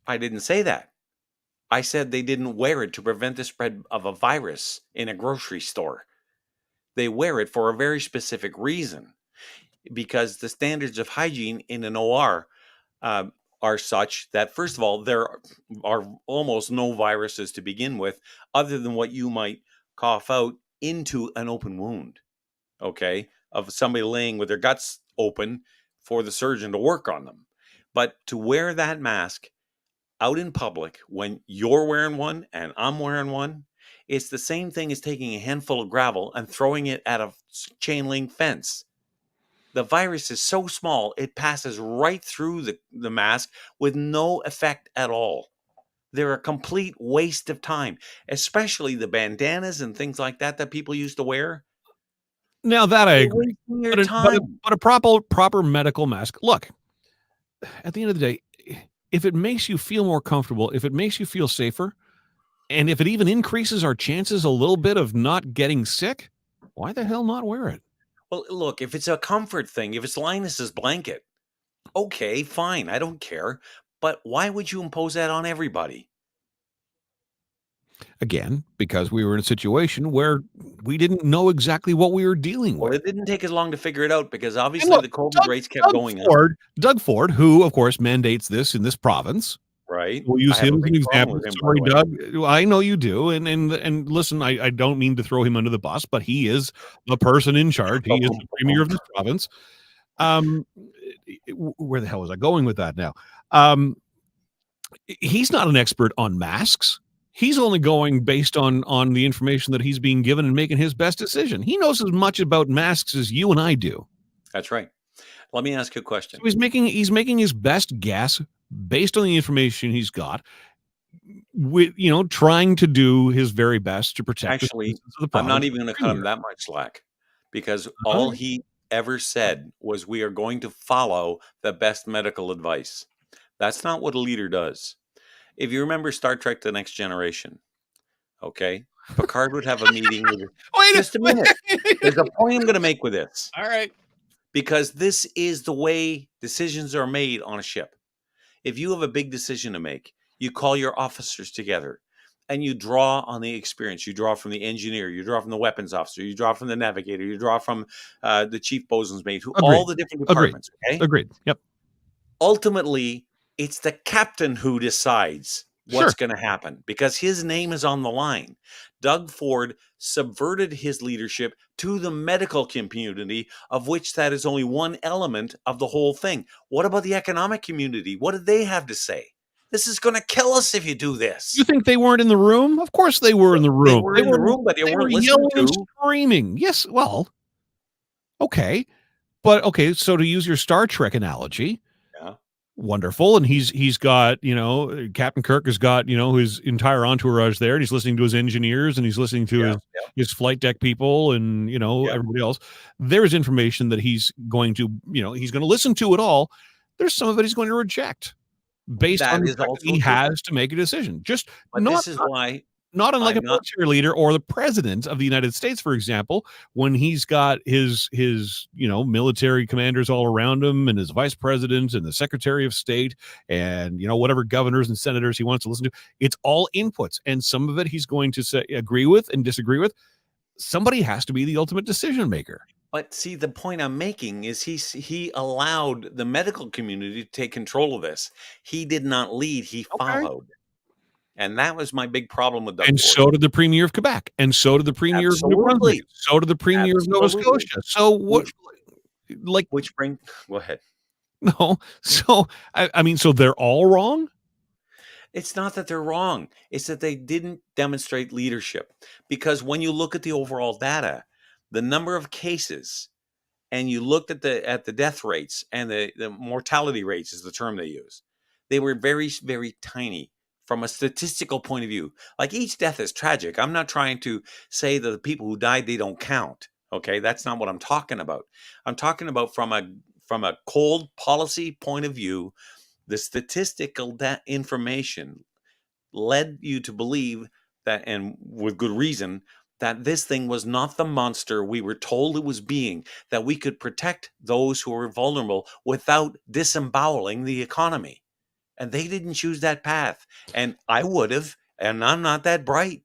I didn't say that. I said they didn't wear it to prevent the spread of a virus in a grocery store. They wear it for a very specific reason, because the standards of hygiene in an OR are such that, first of all, there are almost no viruses to begin with, other than what you might cough out into an open wound, okay, of somebody laying with their guts open for the surgeon to work on them. But to wear that mask out in public when you're wearing one and I'm wearing one, it's the same thing as taking a handful of gravel and throwing it at a chain link fence. The virus is so small, it passes right through the mask with no effect at all. They're a complete waste of time, especially the bandanas and things like that people used to wear. Now that I You're agree. wasting your But time. a proper medical mask. Look, at the end of the day, if it makes you feel more comfortable, if it makes you feel safer, and if it even increases our chances a little bit of not getting sick, why the hell not wear it? Well, look, if it's a comfort thing, if it's Linus's blanket, okay, fine, I don't care. But why would you impose that on everybody? Again, because we were in a situation where we didn't know exactly what we were dealing Well, with. it didn't take as long to figure it out because And obviously look, the COVID rates kept going up, Doug Ford, who of course mandates this in this province. right? We'll use I have him a as an big problem example. with him, by Sorry, the way. Doug. I know you do. And listen, I don't mean to throw him under the bus, but he is the person in charge. He is the premier of this province. Where the hell was I going with that now? He's not an expert on masks. He's only going based on the information that he's being given and making his best decision. He knows as much about masks as you and I do. That's right. Let me ask you a question. So he's making his best guess based on the information he's got, with trying to do his very best to protect the Actually, citizens of the I'm not province. even going to cut him that much slack because all he ever said was we are going to follow the best medical advice. That's not what a leader does. If you remember Star Trek: The Next Generation, okay, Picard would have a meeting with just a minute. There's a point I'm going to make with this. All right. Because this is the way decisions are made on a ship. If you have a big decision to make, you call your officers together and you draw on the experience. You draw from the engineer, you draw from the weapons officer, you draw from the navigator, you draw from the chief bosun's mate, all the different departments. Okay? Agreed. Yep. Ultimately, it's the captain who decides what's going to happen because his name is on the line. Doug Ford subverted his leadership to the medical community, of which that is only one element of the whole thing. What about the economic community? What did they have to say? This is going to kill us if you do this. You think they weren't in the room? Of course they were in the room. They were in the room, but they weren't listening yelling and to. screaming. Yes, well, okay. But okay, so to use your Star Trek analogy, wonderful. And he's got, Captain Kirk has got, his entire entourage there, and he's listening to his engineers and he's listening to his flight deck people and, everybody else. There's information that he's going to, he's going to listen to it all. There's some of it he's going to reject based on the fact that he has to make a decision. Just this is why. Not unlike a military leader or the president of the United States, for example, when he's got his military commanders all around him and his vice president and the secretary of state and, whatever governors and senators he wants to listen to. It's all inputs. And some of it he's going to say, agree with and disagree with. Somebody has to be the ultimate decision maker. But see, the point I'm making is he allowed the medical community to take control of this. He did not lead. He followed. And that was my big problem with Doug And Ford. so did the premier of Quebec. And so did the premier of New Brunswick. So did the premier of Nova Scotia. So what, go ahead. No. So, I mean, so they're all wrong? It's not that they're wrong. It's that they didn't demonstrate leadership. Because when you look at the overall data, the number of cases, and you looked at the death rates and the mortality rates is the term they use, they were very, very tiny. From a statistical point of view, like each death is tragic. I'm not trying to say that the people who died, they don't count. Okay. That's not what I'm talking about. I'm talking about from a cold policy point of view, the statistical information led you to believe that, and with good reason, that this thing was not the monster we were told it was being, that we could protect those who were vulnerable without disemboweling the economy. And they didn't choose that path. And I would have, and I'm not that bright.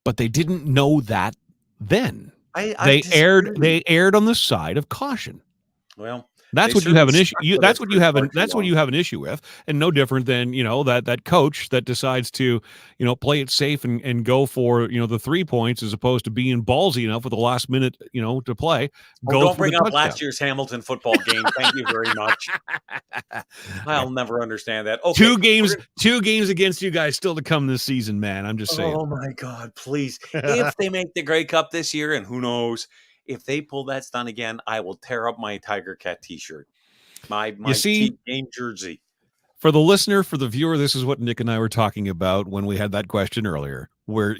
But they didn't know that then. They erred on the side of caution. Well, that's what you have an issue. That's what you have an issue with, and no different than that coach that decides to play it safe and go for the 3 points as opposed to being ballsy enough with the last minute to play. Don't bring up last year's Hamilton football game. Thank you very much. I'll never understand that. Okay, two games against you guys still to come this season, man. I'm just saying. Oh my God, please! If they make the Grey Cup this year, and who knows. if they pull that stunt again, I will tear up my Tiger Cat T-shirt, my see, team game jersey. For the listener, for the viewer, this is what Nick and I were talking about when we had that question earlier, where,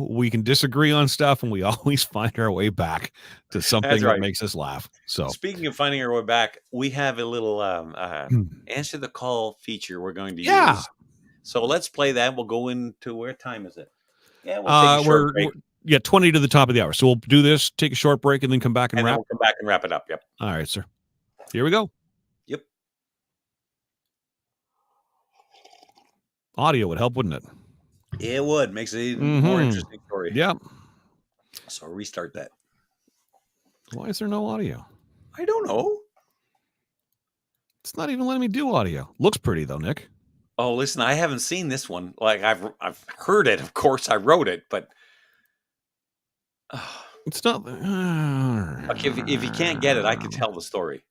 we can disagree on stuff and we always find our way back to something that makes us laugh. So speaking of finding our way back, we have a little answer the call feature we're going to use. So let's play that. We'll go into, where time is it? Yeah, we'll take a short break. 20 to the top of the hour. So we'll do this, take a short break, and then come back and wrap. Then we'll come back and wrap it up. Yep. All right, sir. Here we go. Yep. Audio would help, wouldn't it? It would. Makes it even more interesting story. Yeah. So restart that. Why is there no audio? I don't know. It's not even letting me do audio. Looks pretty though, Nick. Oh, listen, I haven't seen this one. Like I've heard it. Of course, I wrote it, but it's not. Okay, if you can't get it, I can tell the story.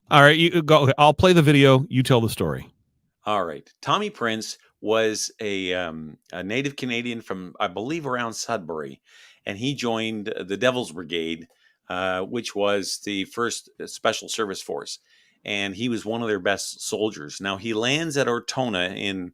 All right, you go. Okay, I'll play the video. You tell the story. All right. Tommy Prince was a native Canadian from, I believe, around Sudbury, and he joined the Devil's Brigade, which was the first special service force. And he was one of their best soldiers. Now, he lands at Ortona in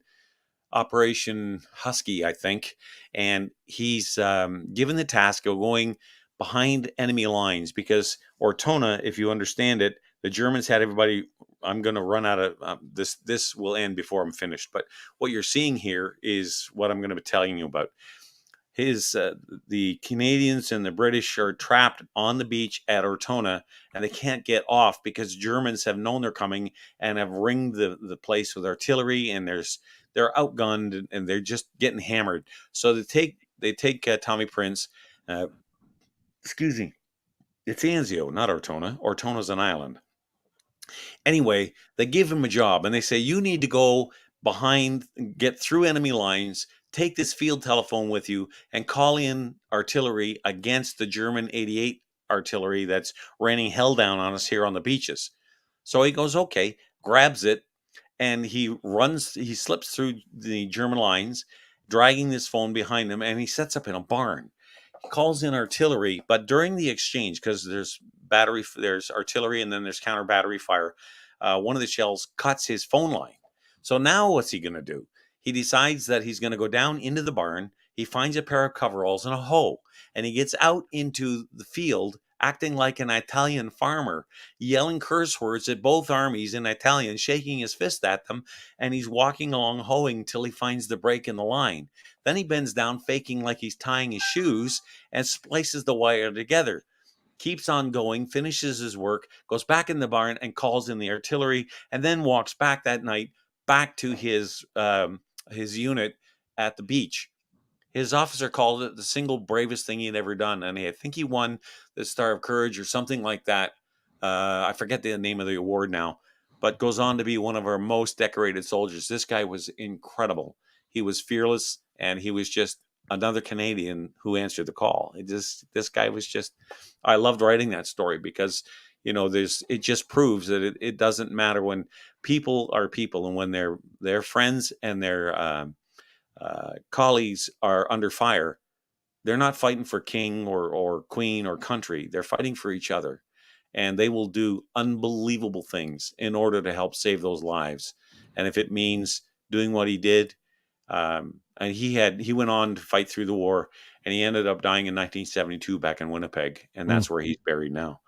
Operation Husky, I think, and he's given the task of going behind enemy lines because Ortona, if you understand it, the Germans had everybody. I'm going to run out of this. This will end before I'm finished. But what you're seeing here is what I'm going to be telling you about. The Canadians and the British are trapped on the beach at Ortona, and they can't get off because Germans have known they're coming and have ringed the place with artillery, and they're outgunned and they're just getting hammered. So they take Tommy Prince. Excuse me, it's Anzio, not Ortona. Ortona's an island. Anyway, they give him a job and they say, you need to go behind, get through enemy lines, take this field telephone with you and call in artillery against the German 88 artillery that's raining hell down on us here on the beaches. So he goes, okay, grabs it, and he slips through the German lines, dragging this phone behind him, and he sets up in a barn. He calls in artillery, but during the exchange, because there's artillery and then there's counter battery fire, one of the shells cuts his phone line. So now what's he going to do? He decides that he's going to go down into the barn. He finds a pair of coveralls and a hoe, and he gets out into the field acting like an Italian farmer, yelling curse words at both armies in Italian, shaking his fist at them, and he's walking along hoeing till he finds the break in the line. Then he bends down, faking like he's tying his shoes, and splices the wire together. Keeps on going, finishes his work, goes back in the barn and calls in the artillery, and then walks back that night back to his unit at the beach. His officer called it the single bravest thing he'd ever done, and I think he won the Star of Courage or something like that. I forget the name of the award now, but goes on to be one of our most decorated soldiers. This guy was incredible. He was fearless, and he was just another Canadian who answered the call. This guy was just, I loved writing that story because, it just proves that it doesn't matter when people are people, and when their friends and their colleagues are under fire, they're not fighting for king or queen or country. They're fighting for each other, and they will do unbelievable things in order to help save those lives. And if it means doing what he did, and he went on to fight through the war, and he ended up dying in 1972 back in Winnipeg, and that's where he's buried now.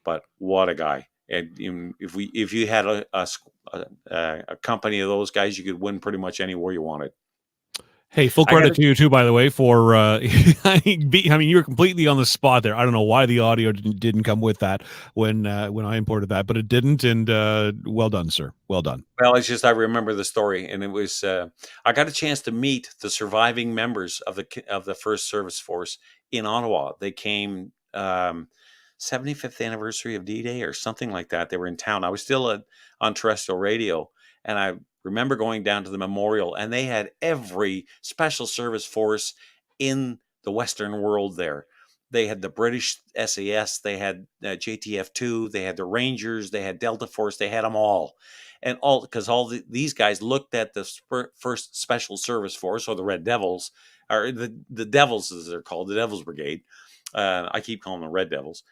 But what a guy! And if you had a company of those guys, you could win pretty much anywhere you wanted. Hey, full credit to you too, by the way, for you were completely on the spot there. I don't know why the audio didn't come with that when I imported that, but it didn't. And well done, sir. Well done. Well, it's just I remember the story, and it was I got a chance to meet the surviving members of the First Service Force in Ottawa. They came 75th anniversary of D-Day or something like that. They were in town. I was still on terrestrial radio, and I remember going down to the memorial, and they had every special service force in the Western world there. They had the British SAS, they had JTF2, they had the Rangers, they had Delta Force, they had them all. and these guys looked at the first Special Service Force, or the Red Devils, or the Devils as they're called, the Devils Brigade. I keep calling them Red Devils,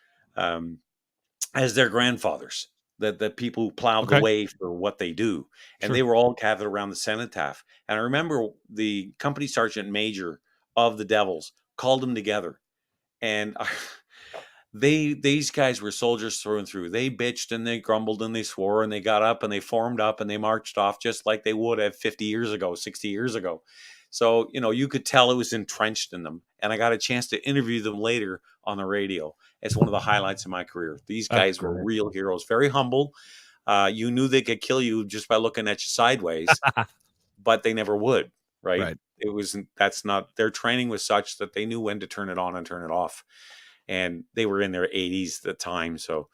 as their grandfathers, the people who plowed the way for what they do. And they were all gathered around the cenotaph. And I remember the company sergeant major of the Devils called them together. And these guys were soldiers through and through. They bitched and they grumbled and they swore, and they got up and they formed up and they marched off just like they would have 50 years ago, 60 years ago. So, you could tell it was entrenched in them. And I got a chance to interview them later on the radio. It's one of the highlights of my career. These guys were real heroes, very humble. You knew they could kill you just by looking at you sideways, but they never would, right? Their training was such that they knew when to turn it on and turn it off. And they were in their 80s at the time. So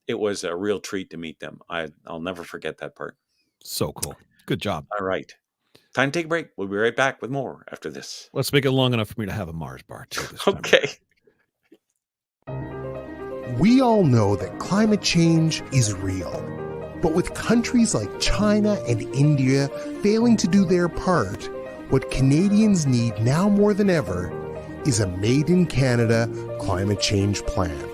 it was a real treat to meet them. I'll never forget that part. So cool. Good job. All right. Time to take a break. We'll be right back with more after this. Let's make it long enough for me to have a Mars bar too. Okay. We all know that climate change is real. But with countries like China and India failing to do their part, what Canadians need now more than ever is a Made in Canada climate change plan.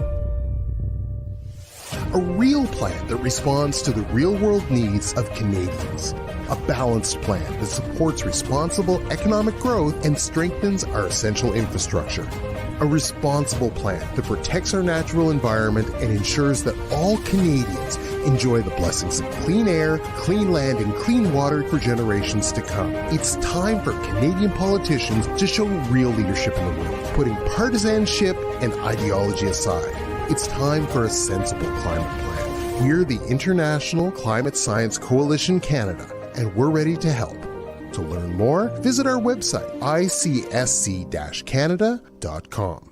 A real plan that responds to the real-world needs of Canadians. A balanced plan that supports responsible economic growth and strengthens our essential infrastructure. A responsible plan that protects our natural environment and ensures that all Canadians enjoy the blessings of clean air, clean land, and clean water for generations to come. It's time for Canadian politicians to show real leadership in the world, putting partisanship and ideology aside. It's time for a sensible climate plan. We're the International Climate Science Coalition Canada, and we're ready to help. To learn more, visit our website, icsc-canada.com.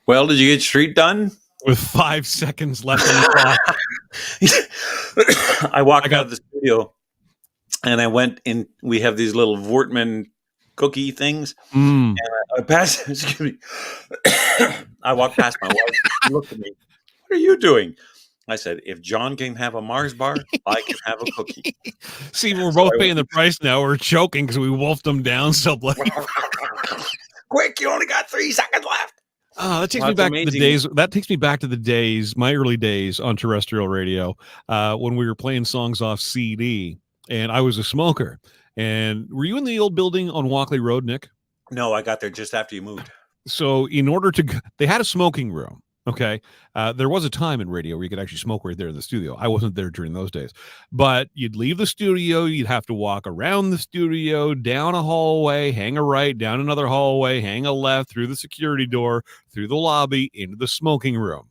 Well, did you get your street done? With 5 seconds left on the clock. I walked out of the studio and I went in. We have these little Voortman cookie things. And I passed, excuse me. I walked past my wife. She looked at me. What are you doing? I said, if John can have a Mars bar, I can have a cookie. See, we're both paying the price now. We're choking because we wolfed them down so bloody. Quick, you only got 3 seconds left. That takes me back to the days. That takes me back to the days, my early days on terrestrial radio, when we were playing songs off CD, and I was a smoker. And were you in the old building on Walkley Road, Nick? No, I got there just after you moved. So in order to, they had a smoking room. Okay. There was a time in radio where you could actually smoke right there in the studio. I wasn't there during those days, but you'd leave the studio. You'd have to walk around the studio, down a hallway, hang a right, down another hallway, hang a left, through the security door, through the lobby, into the smoking room.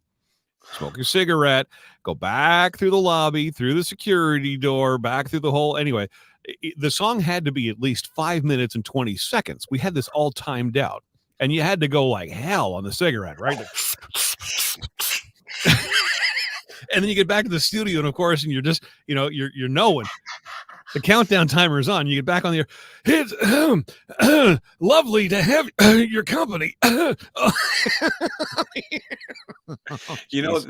Smoke your cigarette, go back through the lobby, through the security door, back through the whole. Anyway, the song had to be at least 5 minutes and 20 seconds. We had this all timed out. And you had to go like hell on the cigarette, right? And then you get back to the studio, and of course, and you're just, you're knowing the countdown timer is on. You get back on the air. It's lovely to have your company. The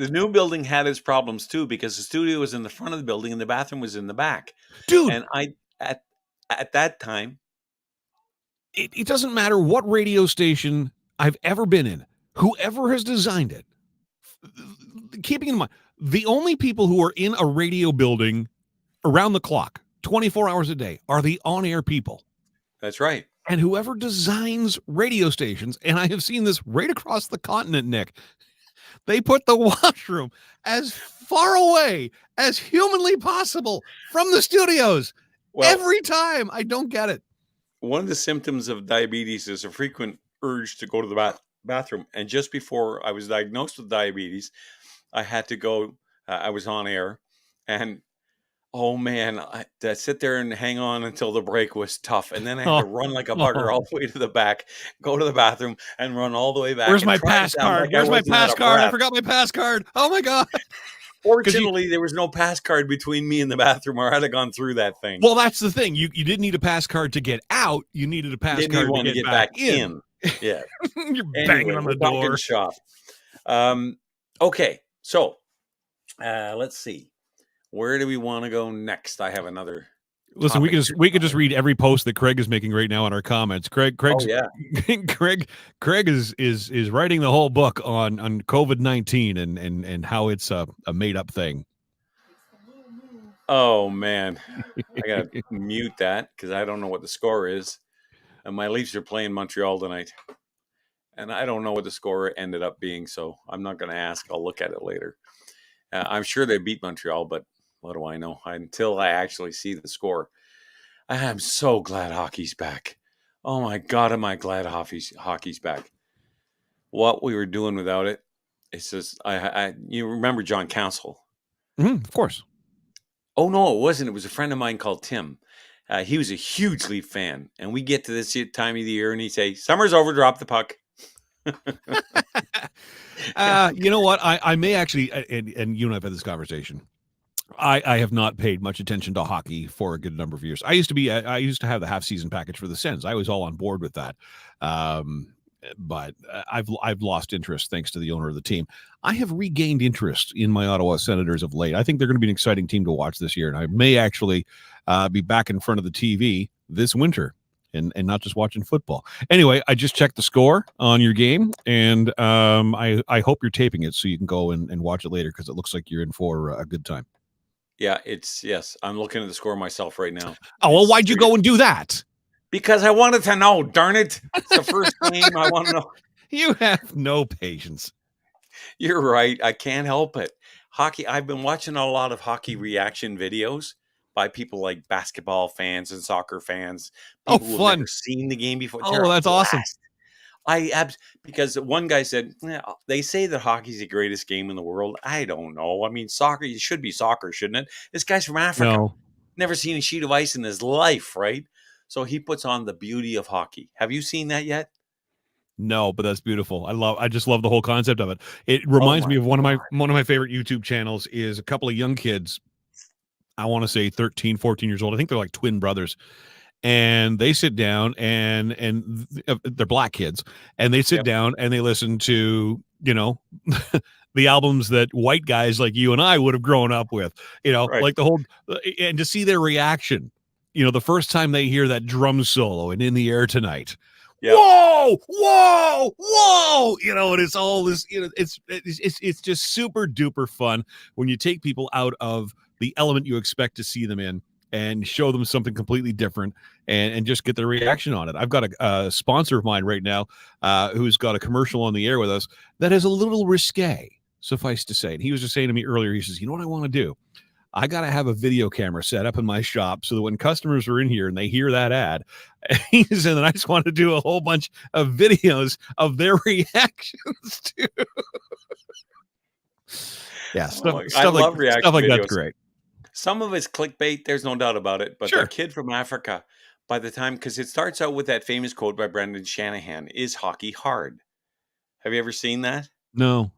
new building had its problems too, because the studio was in the front of the building and the bathroom was in the back. Dude, and at that time, it doesn't matter what radio station I've ever been in, whoever has designed it, keeping in mind, the only people who are in a radio building around the clock, 24 hours a day, are the on-air people. That's right. And whoever designs radio stations, and I have seen this right across the continent, Nick, they put the washroom as far away as humanly possible from the studios. Well, Every time. I don't get it. one of the symptoms of diabetes is a frequent urge to go to the bathroom. And just before I was diagnosed with diabetes, I had to go. I was on air, and oh man, to sit there and hang on until the break was tough. And then I had to run like a bugger all the way to the back, go to the bathroom, and run all the way back. Where's and my try to pass sound card? like I Where's my wasn't out pass of card? I breath. forgot my pass card. Oh my God. Fortunately, there was no pass card between me and the bathroom, or I'd have gone through that thing. Well, that's the thing. You didn't need a pass card to get out. You needed a pass Didn't card even want to get back in. Yeah. You're Anyway, banging on the we're talking door. shop. Okay, so let's see. Where do we want to go next? I have another. Listen, we topic could just read every post that Craig is making right now in our comments. Craig's Oh yeah. Craig is writing the whole book on COVID-19 and how it's a made up thing. Oh man, I gotta mute that because I don't know what the score is. And my Leafs are playing Montreal tonight, and I don't know what the score ended up being, so I'm not going to ask. I'll look at it later. I'm sure they beat Montreal, but what do I know? Until I actually see the score. I'm so glad hockey's back. Oh my God, am I glad hockey's back. What we were doing without it, it's just, you remember John Council? Of course. Oh, no, it wasn't. It was a friend of mine called Tim. He was a huge Leaf fan. And we get to this time of the year and he'd say, summer's over, drop the puck. You know what? I may actually, and you and I have had this conversation. I have not paid much attention to hockey for a good number of years. I used to have the half season package for the Sens. I was all on board with that. But I've lost interest thanks to the owner of the team. I have regained interest in my Ottawa Senators of late. I think they're going to be an exciting team to watch this year, and I may actually be back in front of the TV this winter and not just watching football. Anyway, I just checked the score on your game, and I hope you're taping it so you can go and watch it later because it looks like you're in for a good time. Yeah, yes. I'm looking at the score myself right now. Oh, well, why'd you go and do that? Because I wanted to know, darn it. It's the first game. I want to know. You have no patience. You're right. I can't help it. Hockey. I've been watching a lot of hockey reaction videos by people like basketball fans and soccer fans. People who have never seen the game before. Oh, that's awesome. Because one guy said, they say that hockey's the greatest game in the world. I don't know. I mean, soccer, it should be soccer, shouldn't it? This guy's from Africa. No. Never seen a sheet of ice in his life, right? So he puts on the beauty of hockey. Have you seen that yet? No, but that's beautiful. I just love the whole concept of it. It reminds me of one of my favorite YouTube channels is a couple of young kids. I want to say 13, 14 years old. I think they're like twin brothers. And they sit down and they're black kids, and they sit down and they listen to, the albums that white guys like you and I would have grown up with, Right. like the whole, and to see their reaction, the first time they hear that drum solo and In the Air Tonight. Yep. Whoa, and it's all this, it's just super duper fun when you take people out of the element you expect to see them in and show them something completely different and just get their reaction on it. I've got a sponsor of mine right now who's got a commercial on the air with us that is a little risque, suffice to say. And he was just saying to me earlier, he says, you know what I want to do? I got to have a video camera set up in my shop so that when customers are in here and they hear that ad, he said, and I just want to do a whole bunch of videos of their reactions to. Yeah, stuff like that's great. Some of it's clickbait, there's no doubt about it. But Sure. the kid from Africa, by the time, because it starts out with that famous quote by Brendan Shanahan, is hockey hard? Have you ever seen that? No.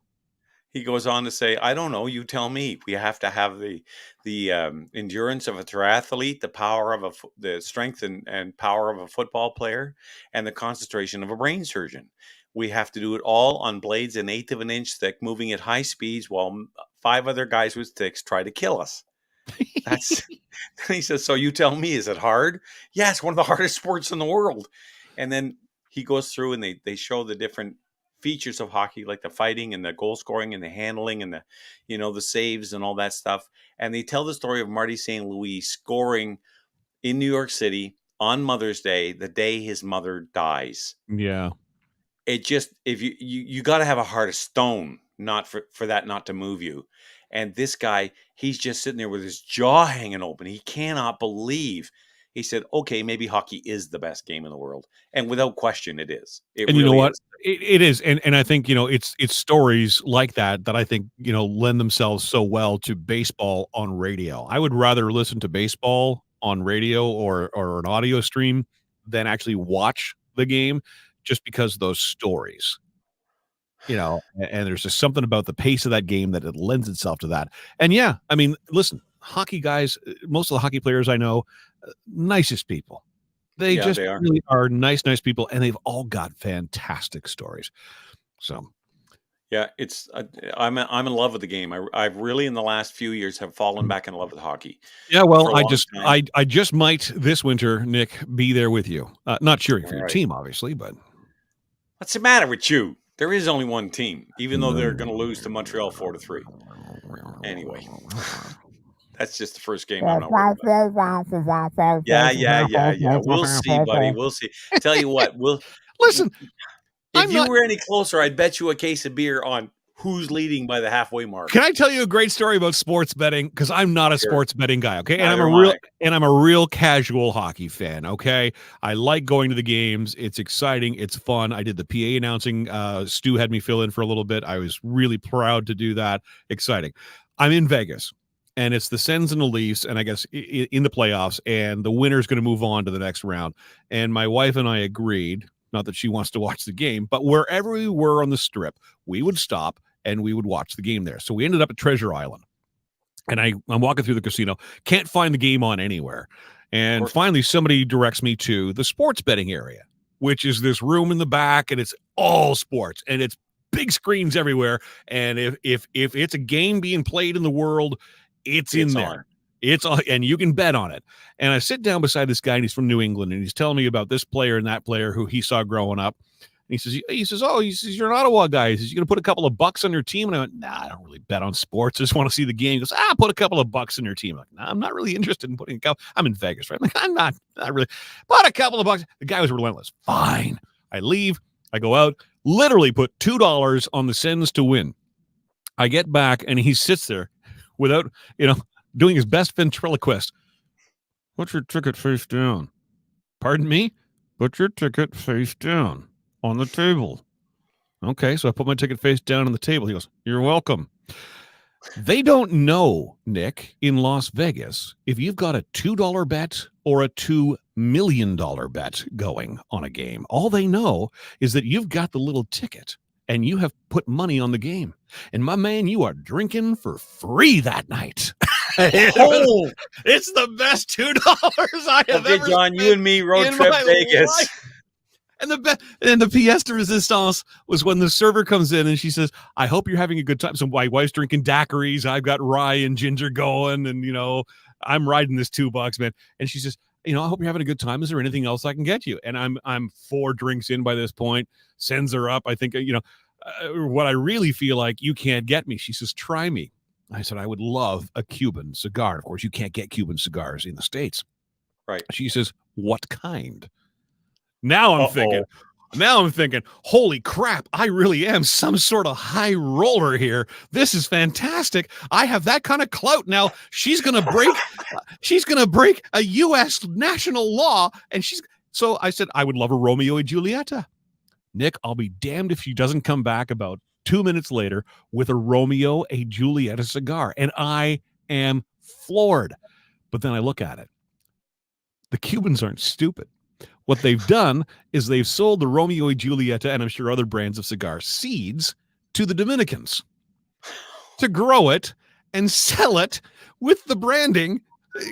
He goes on to say, I don't know, you tell me. We have to have the endurance of a triathlete, the power of the strength and power of a football player, and the concentration of a brain surgeon. We have to do it all on blades an eighth of an inch thick, moving at high speeds while 5 other guys with sticks try to kill us. That's he says, so you tell me, is it hard? Yes, one of the hardest sports in the world. And then he goes through and they show the different features of hockey, like the fighting and the goal scoring and the handling and the, the saves and all that stuff. And they tell the story of Marty St. Louis scoring in New York City on Mother's Day, the day his mother dies. Yeah. It just, if you got to have a heart of stone, not for that not to move you. And this guy, he's just sitting there with his jaw hanging open. He cannot believe. He said, okay, maybe hockey is the best game in the world. And without question, it is. And really, you know what? It is. And I think, it's stories like that I think, lend themselves so well to baseball on radio. I would rather listen to baseball on radio or an audio stream than actually watch the game, just because of those stories. And there's just something about the pace of that game that it lends itself to that. And yeah, I mean, listen, hockey guys, most of the hockey players I know, nicest people. They really are nice people, and they've all got fantastic stories. So, yeah, it's I'm in love with the game. I've really in the last few years have fallen back in love with hockey. Yeah, well, I just might this winter, Nick, be there with you. Not cheering for your team, obviously, but what's the matter with you? There is only one team, even though they're going to lose to Montreal 4-3. Anyway, that's just the first game. I'm not worried about. Yeah. We'll see, buddy. We'll see. Tell you what, listen. If you were any closer, I'd bet you a case of beer on who's leading by the halfway mark. Can I tell you a great story about sports betting? Because I'm not a sports betting guy, okay? And I'm a real casual hockey fan, okay? I like going to the games. It's exciting. It's fun. I did the PA announcing. Stu had me fill in for a little bit. I was really proud to do that. Exciting. I'm in Vegas, and it's the Sens and the Leafs, and I guess in the playoffs, and the winner's going to move on to the next round. And my wife and I agreed, not that she wants to watch the game, but wherever we were on the strip, we would stop and we would watch the game there. So we ended up at Treasure Island. And I'm walking through the casino, can't find the game on anywhere. And finally, somebody directs me to the sports betting area, which is this room in the back, and it's all sports, and it's big screens everywhere. And if it's a game being played in the world, it's in there. On. It's all, and you can bet on it. And I sit down beside this guy, and he's from New England, and he's telling me about this player and that player who he saw growing up. And he says, you're an Ottawa guy. He says, you're going to put a couple of bucks on your team? And I went, nah, I don't really bet on sports. I just want to see the game. He goes, put a couple of bucks on your team. I'm like, nah, I'm not really interested in putting a couple. I'm in Vegas, right? I'm like, I'm not really. Put a couple of bucks. The guy was relentless. Fine. I leave. I go out, literally put $2 on the Sens to win. I get back, and he sits there without, doing his best ventriloquist. Put your ticket face down. Pardon me? Put your ticket face down on the table. Okay, so I put my ticket face down on the table. He goes, you're welcome. They don't know, Nick, in Las Vegas, if you've got a $2 bet or a $2 million bet going on a game. All they know is that you've got the little ticket and you have put money on the game. And my man, you are drinking for free that night. It's the best $2 I have ever John, you and me road trip Vegas. Life. And the pièce de résistance was when the server comes in and she says, I hope you're having a good time. So my wife's drinking daiquiris. I've got rye and ginger going, and I'm riding this $2, man. And she says, I hope you're having a good time. Is there anything else I can get you? And I'm 4 drinks in by this point. Sends her up. I think, what I really feel like, you can't get me. She says, try me. I said, I would love a Cuban cigar. Of course, you can't get Cuban cigars in the States. Right. She says, what kind? Now I'm thinking, holy crap, I really am some sort of high roller here. This is fantastic. I have that kind of clout now. She's going to break a U.S. national law. And so I said, I would love a Romeo and Julieta. Nick, I'll be damned if she doesn't come back about 2 minutes later with a Romeo and Julieta cigar. And I am floored. But then I look at it. The Cubans aren't stupid. What they've done is they've sold the Romeo and Julieta, and I'm sure other brands of cigar seeds, to the Dominicans to grow it and sell it with the branding.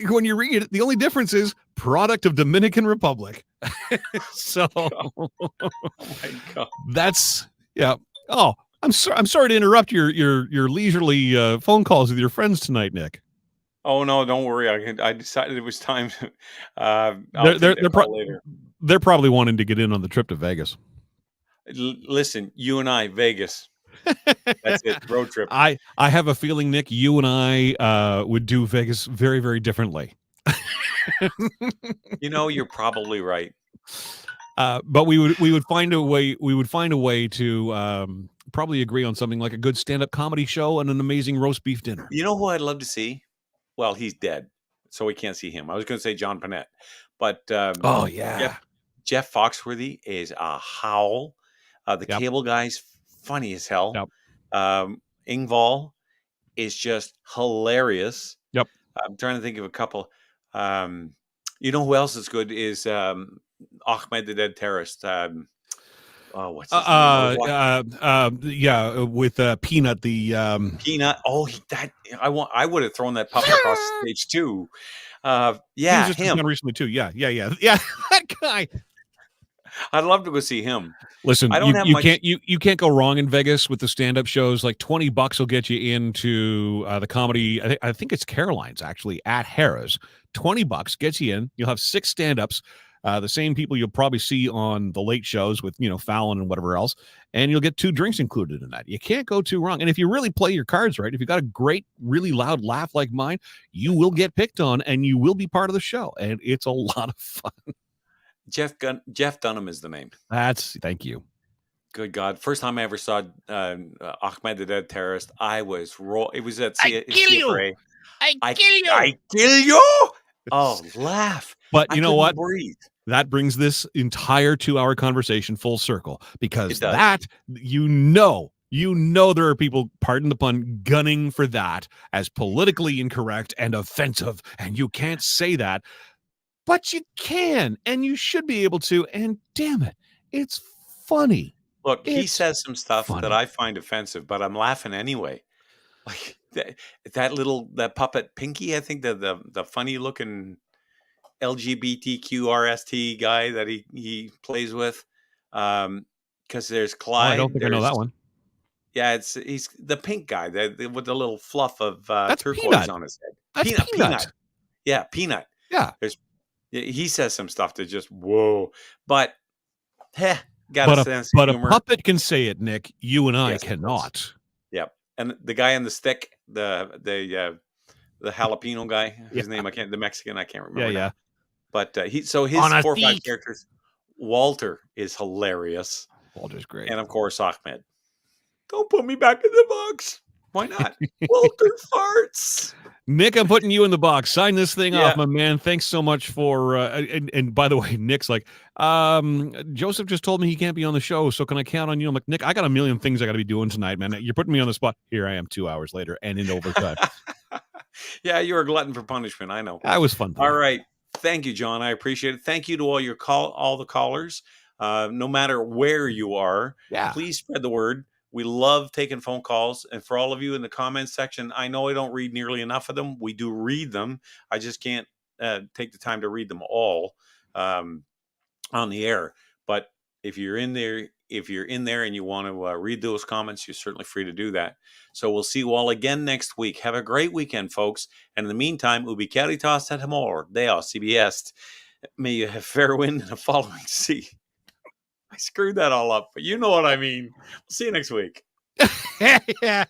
When you read it, the only difference is product of Dominican Republic. So oh my God. That's, yeah. Oh, I'm sorry to interrupt your leisurely phone calls with your friends tonight, Nick. Oh no, don't worry. I decided it was time. They're probably wanting to get in on the trip to Vegas. Listen, you and I, Vegas. That's it. Road trip. I have a feeling, Nick, you and I would do Vegas very, very differently. You're probably right. But we would find a way. We would find a way to probably agree on something like a good stand-up comedy show and an amazing roast beef dinner. You know who I'd love to see? Well, he's dead, so we can't see him. I was going to say John Panette, but Oh yeah, Jeff Foxworthy is a howl. The Yep. cable guy's funny as hell. Yep. Ingval is just hilarious. Yep. I'm trying to think of a couple. You know who else is good is Ahmed the Dead Terrorist. What's his name? Yeah, with Peanut the Peanut. Oh, I would have thrown that puppet across the stage too. he was Yeah, just him. on recently too. Yeah. That guy. I'd love to go see him. Listen, I don't have you much- can't you can't go wrong in Vegas with the stand-up shows. Like $20 will get you into the comedy. I think it's Caroline's actually at Harrah's. $20 gets you in. You'll have 6 stand-ups, the same people you'll probably see on the late shows with Fallon and whatever else, and you'll get 2 drinks included in that. You can't go too wrong. And if you really play your cards right, if you got a great, really loud laugh like mine, you will get picked on and you will be part of the show, and it's a lot of fun. Jeff Dunham is the name. Thank you. Good God. First time I ever saw Ahmed the Dead Terrorist, I was it was at I kill you. CFRA. I kill you. I kill you. Oh, laugh. But I you know couldn't what? breathe. That brings this entire 2-hour conversation full circle, because It does. that you know there are people, pardon the pun, gunning for that as politically incorrect and offensive, and you can't say that, but you can, and you should be able to, and damn it, it's funny. Look, he It's says some stuff funny. that I find offensive, but I'm laughing anyway. Like that puppet Pinky, I think the funny looking LGBTQRST guy that he plays with. Because there's Oh, Clyde. I don't think I know that one. Yeah, he's the pink guy with the little fluff of That's turquoise Peanut. on his head. That's Peanut. Yeah, Peanut. Yeah. He says some stuff that just whoa, but got But a a, sense but of a humor. puppet can say it, Nick. You and I Yes, of course. cannot. Yep. And the guy on the stick, the jalapeno guy, his Yeah. name the Mexican, I can't remember. Yeah, now. yeah. But his On 4 a or 5 stick. characters. Walter is hilarious, Walter's great. and of course Ahmed. Don't put me back in the box. Why not? Walter farts. Nick, I'm putting you in the box. Sign this thing Yeah. off, my man. Thanks so much for and by the way, Nick's like, Joseph just told me he can't be on the show, so can I count on you? I'm like, Nick, I got a million things I got to be doing tonight, man. You're putting me on the spot. Here I am 2 hours later and in overtime. Yeah, you're a glutton for punishment. I know. That was fun. All right. Thank you, John. I appreciate it. Thank you to all the callers. No matter where you are, Yeah. please spread the word. We love taking phone calls. And for all of you in the comments section, I know I don't read nearly enough of them. We do read them. I just can't take the time to read them all on the air. But if you're in there and you want to read those comments, you're certainly free to do that. So we'll see you all again next week. Have a great weekend, folks. And in the meantime, ubi caritas et amor, Deo sibi est. May you have fair wind and a following sea. I screwed that all up, but you know what I mean. We'll see you next week. Yeah.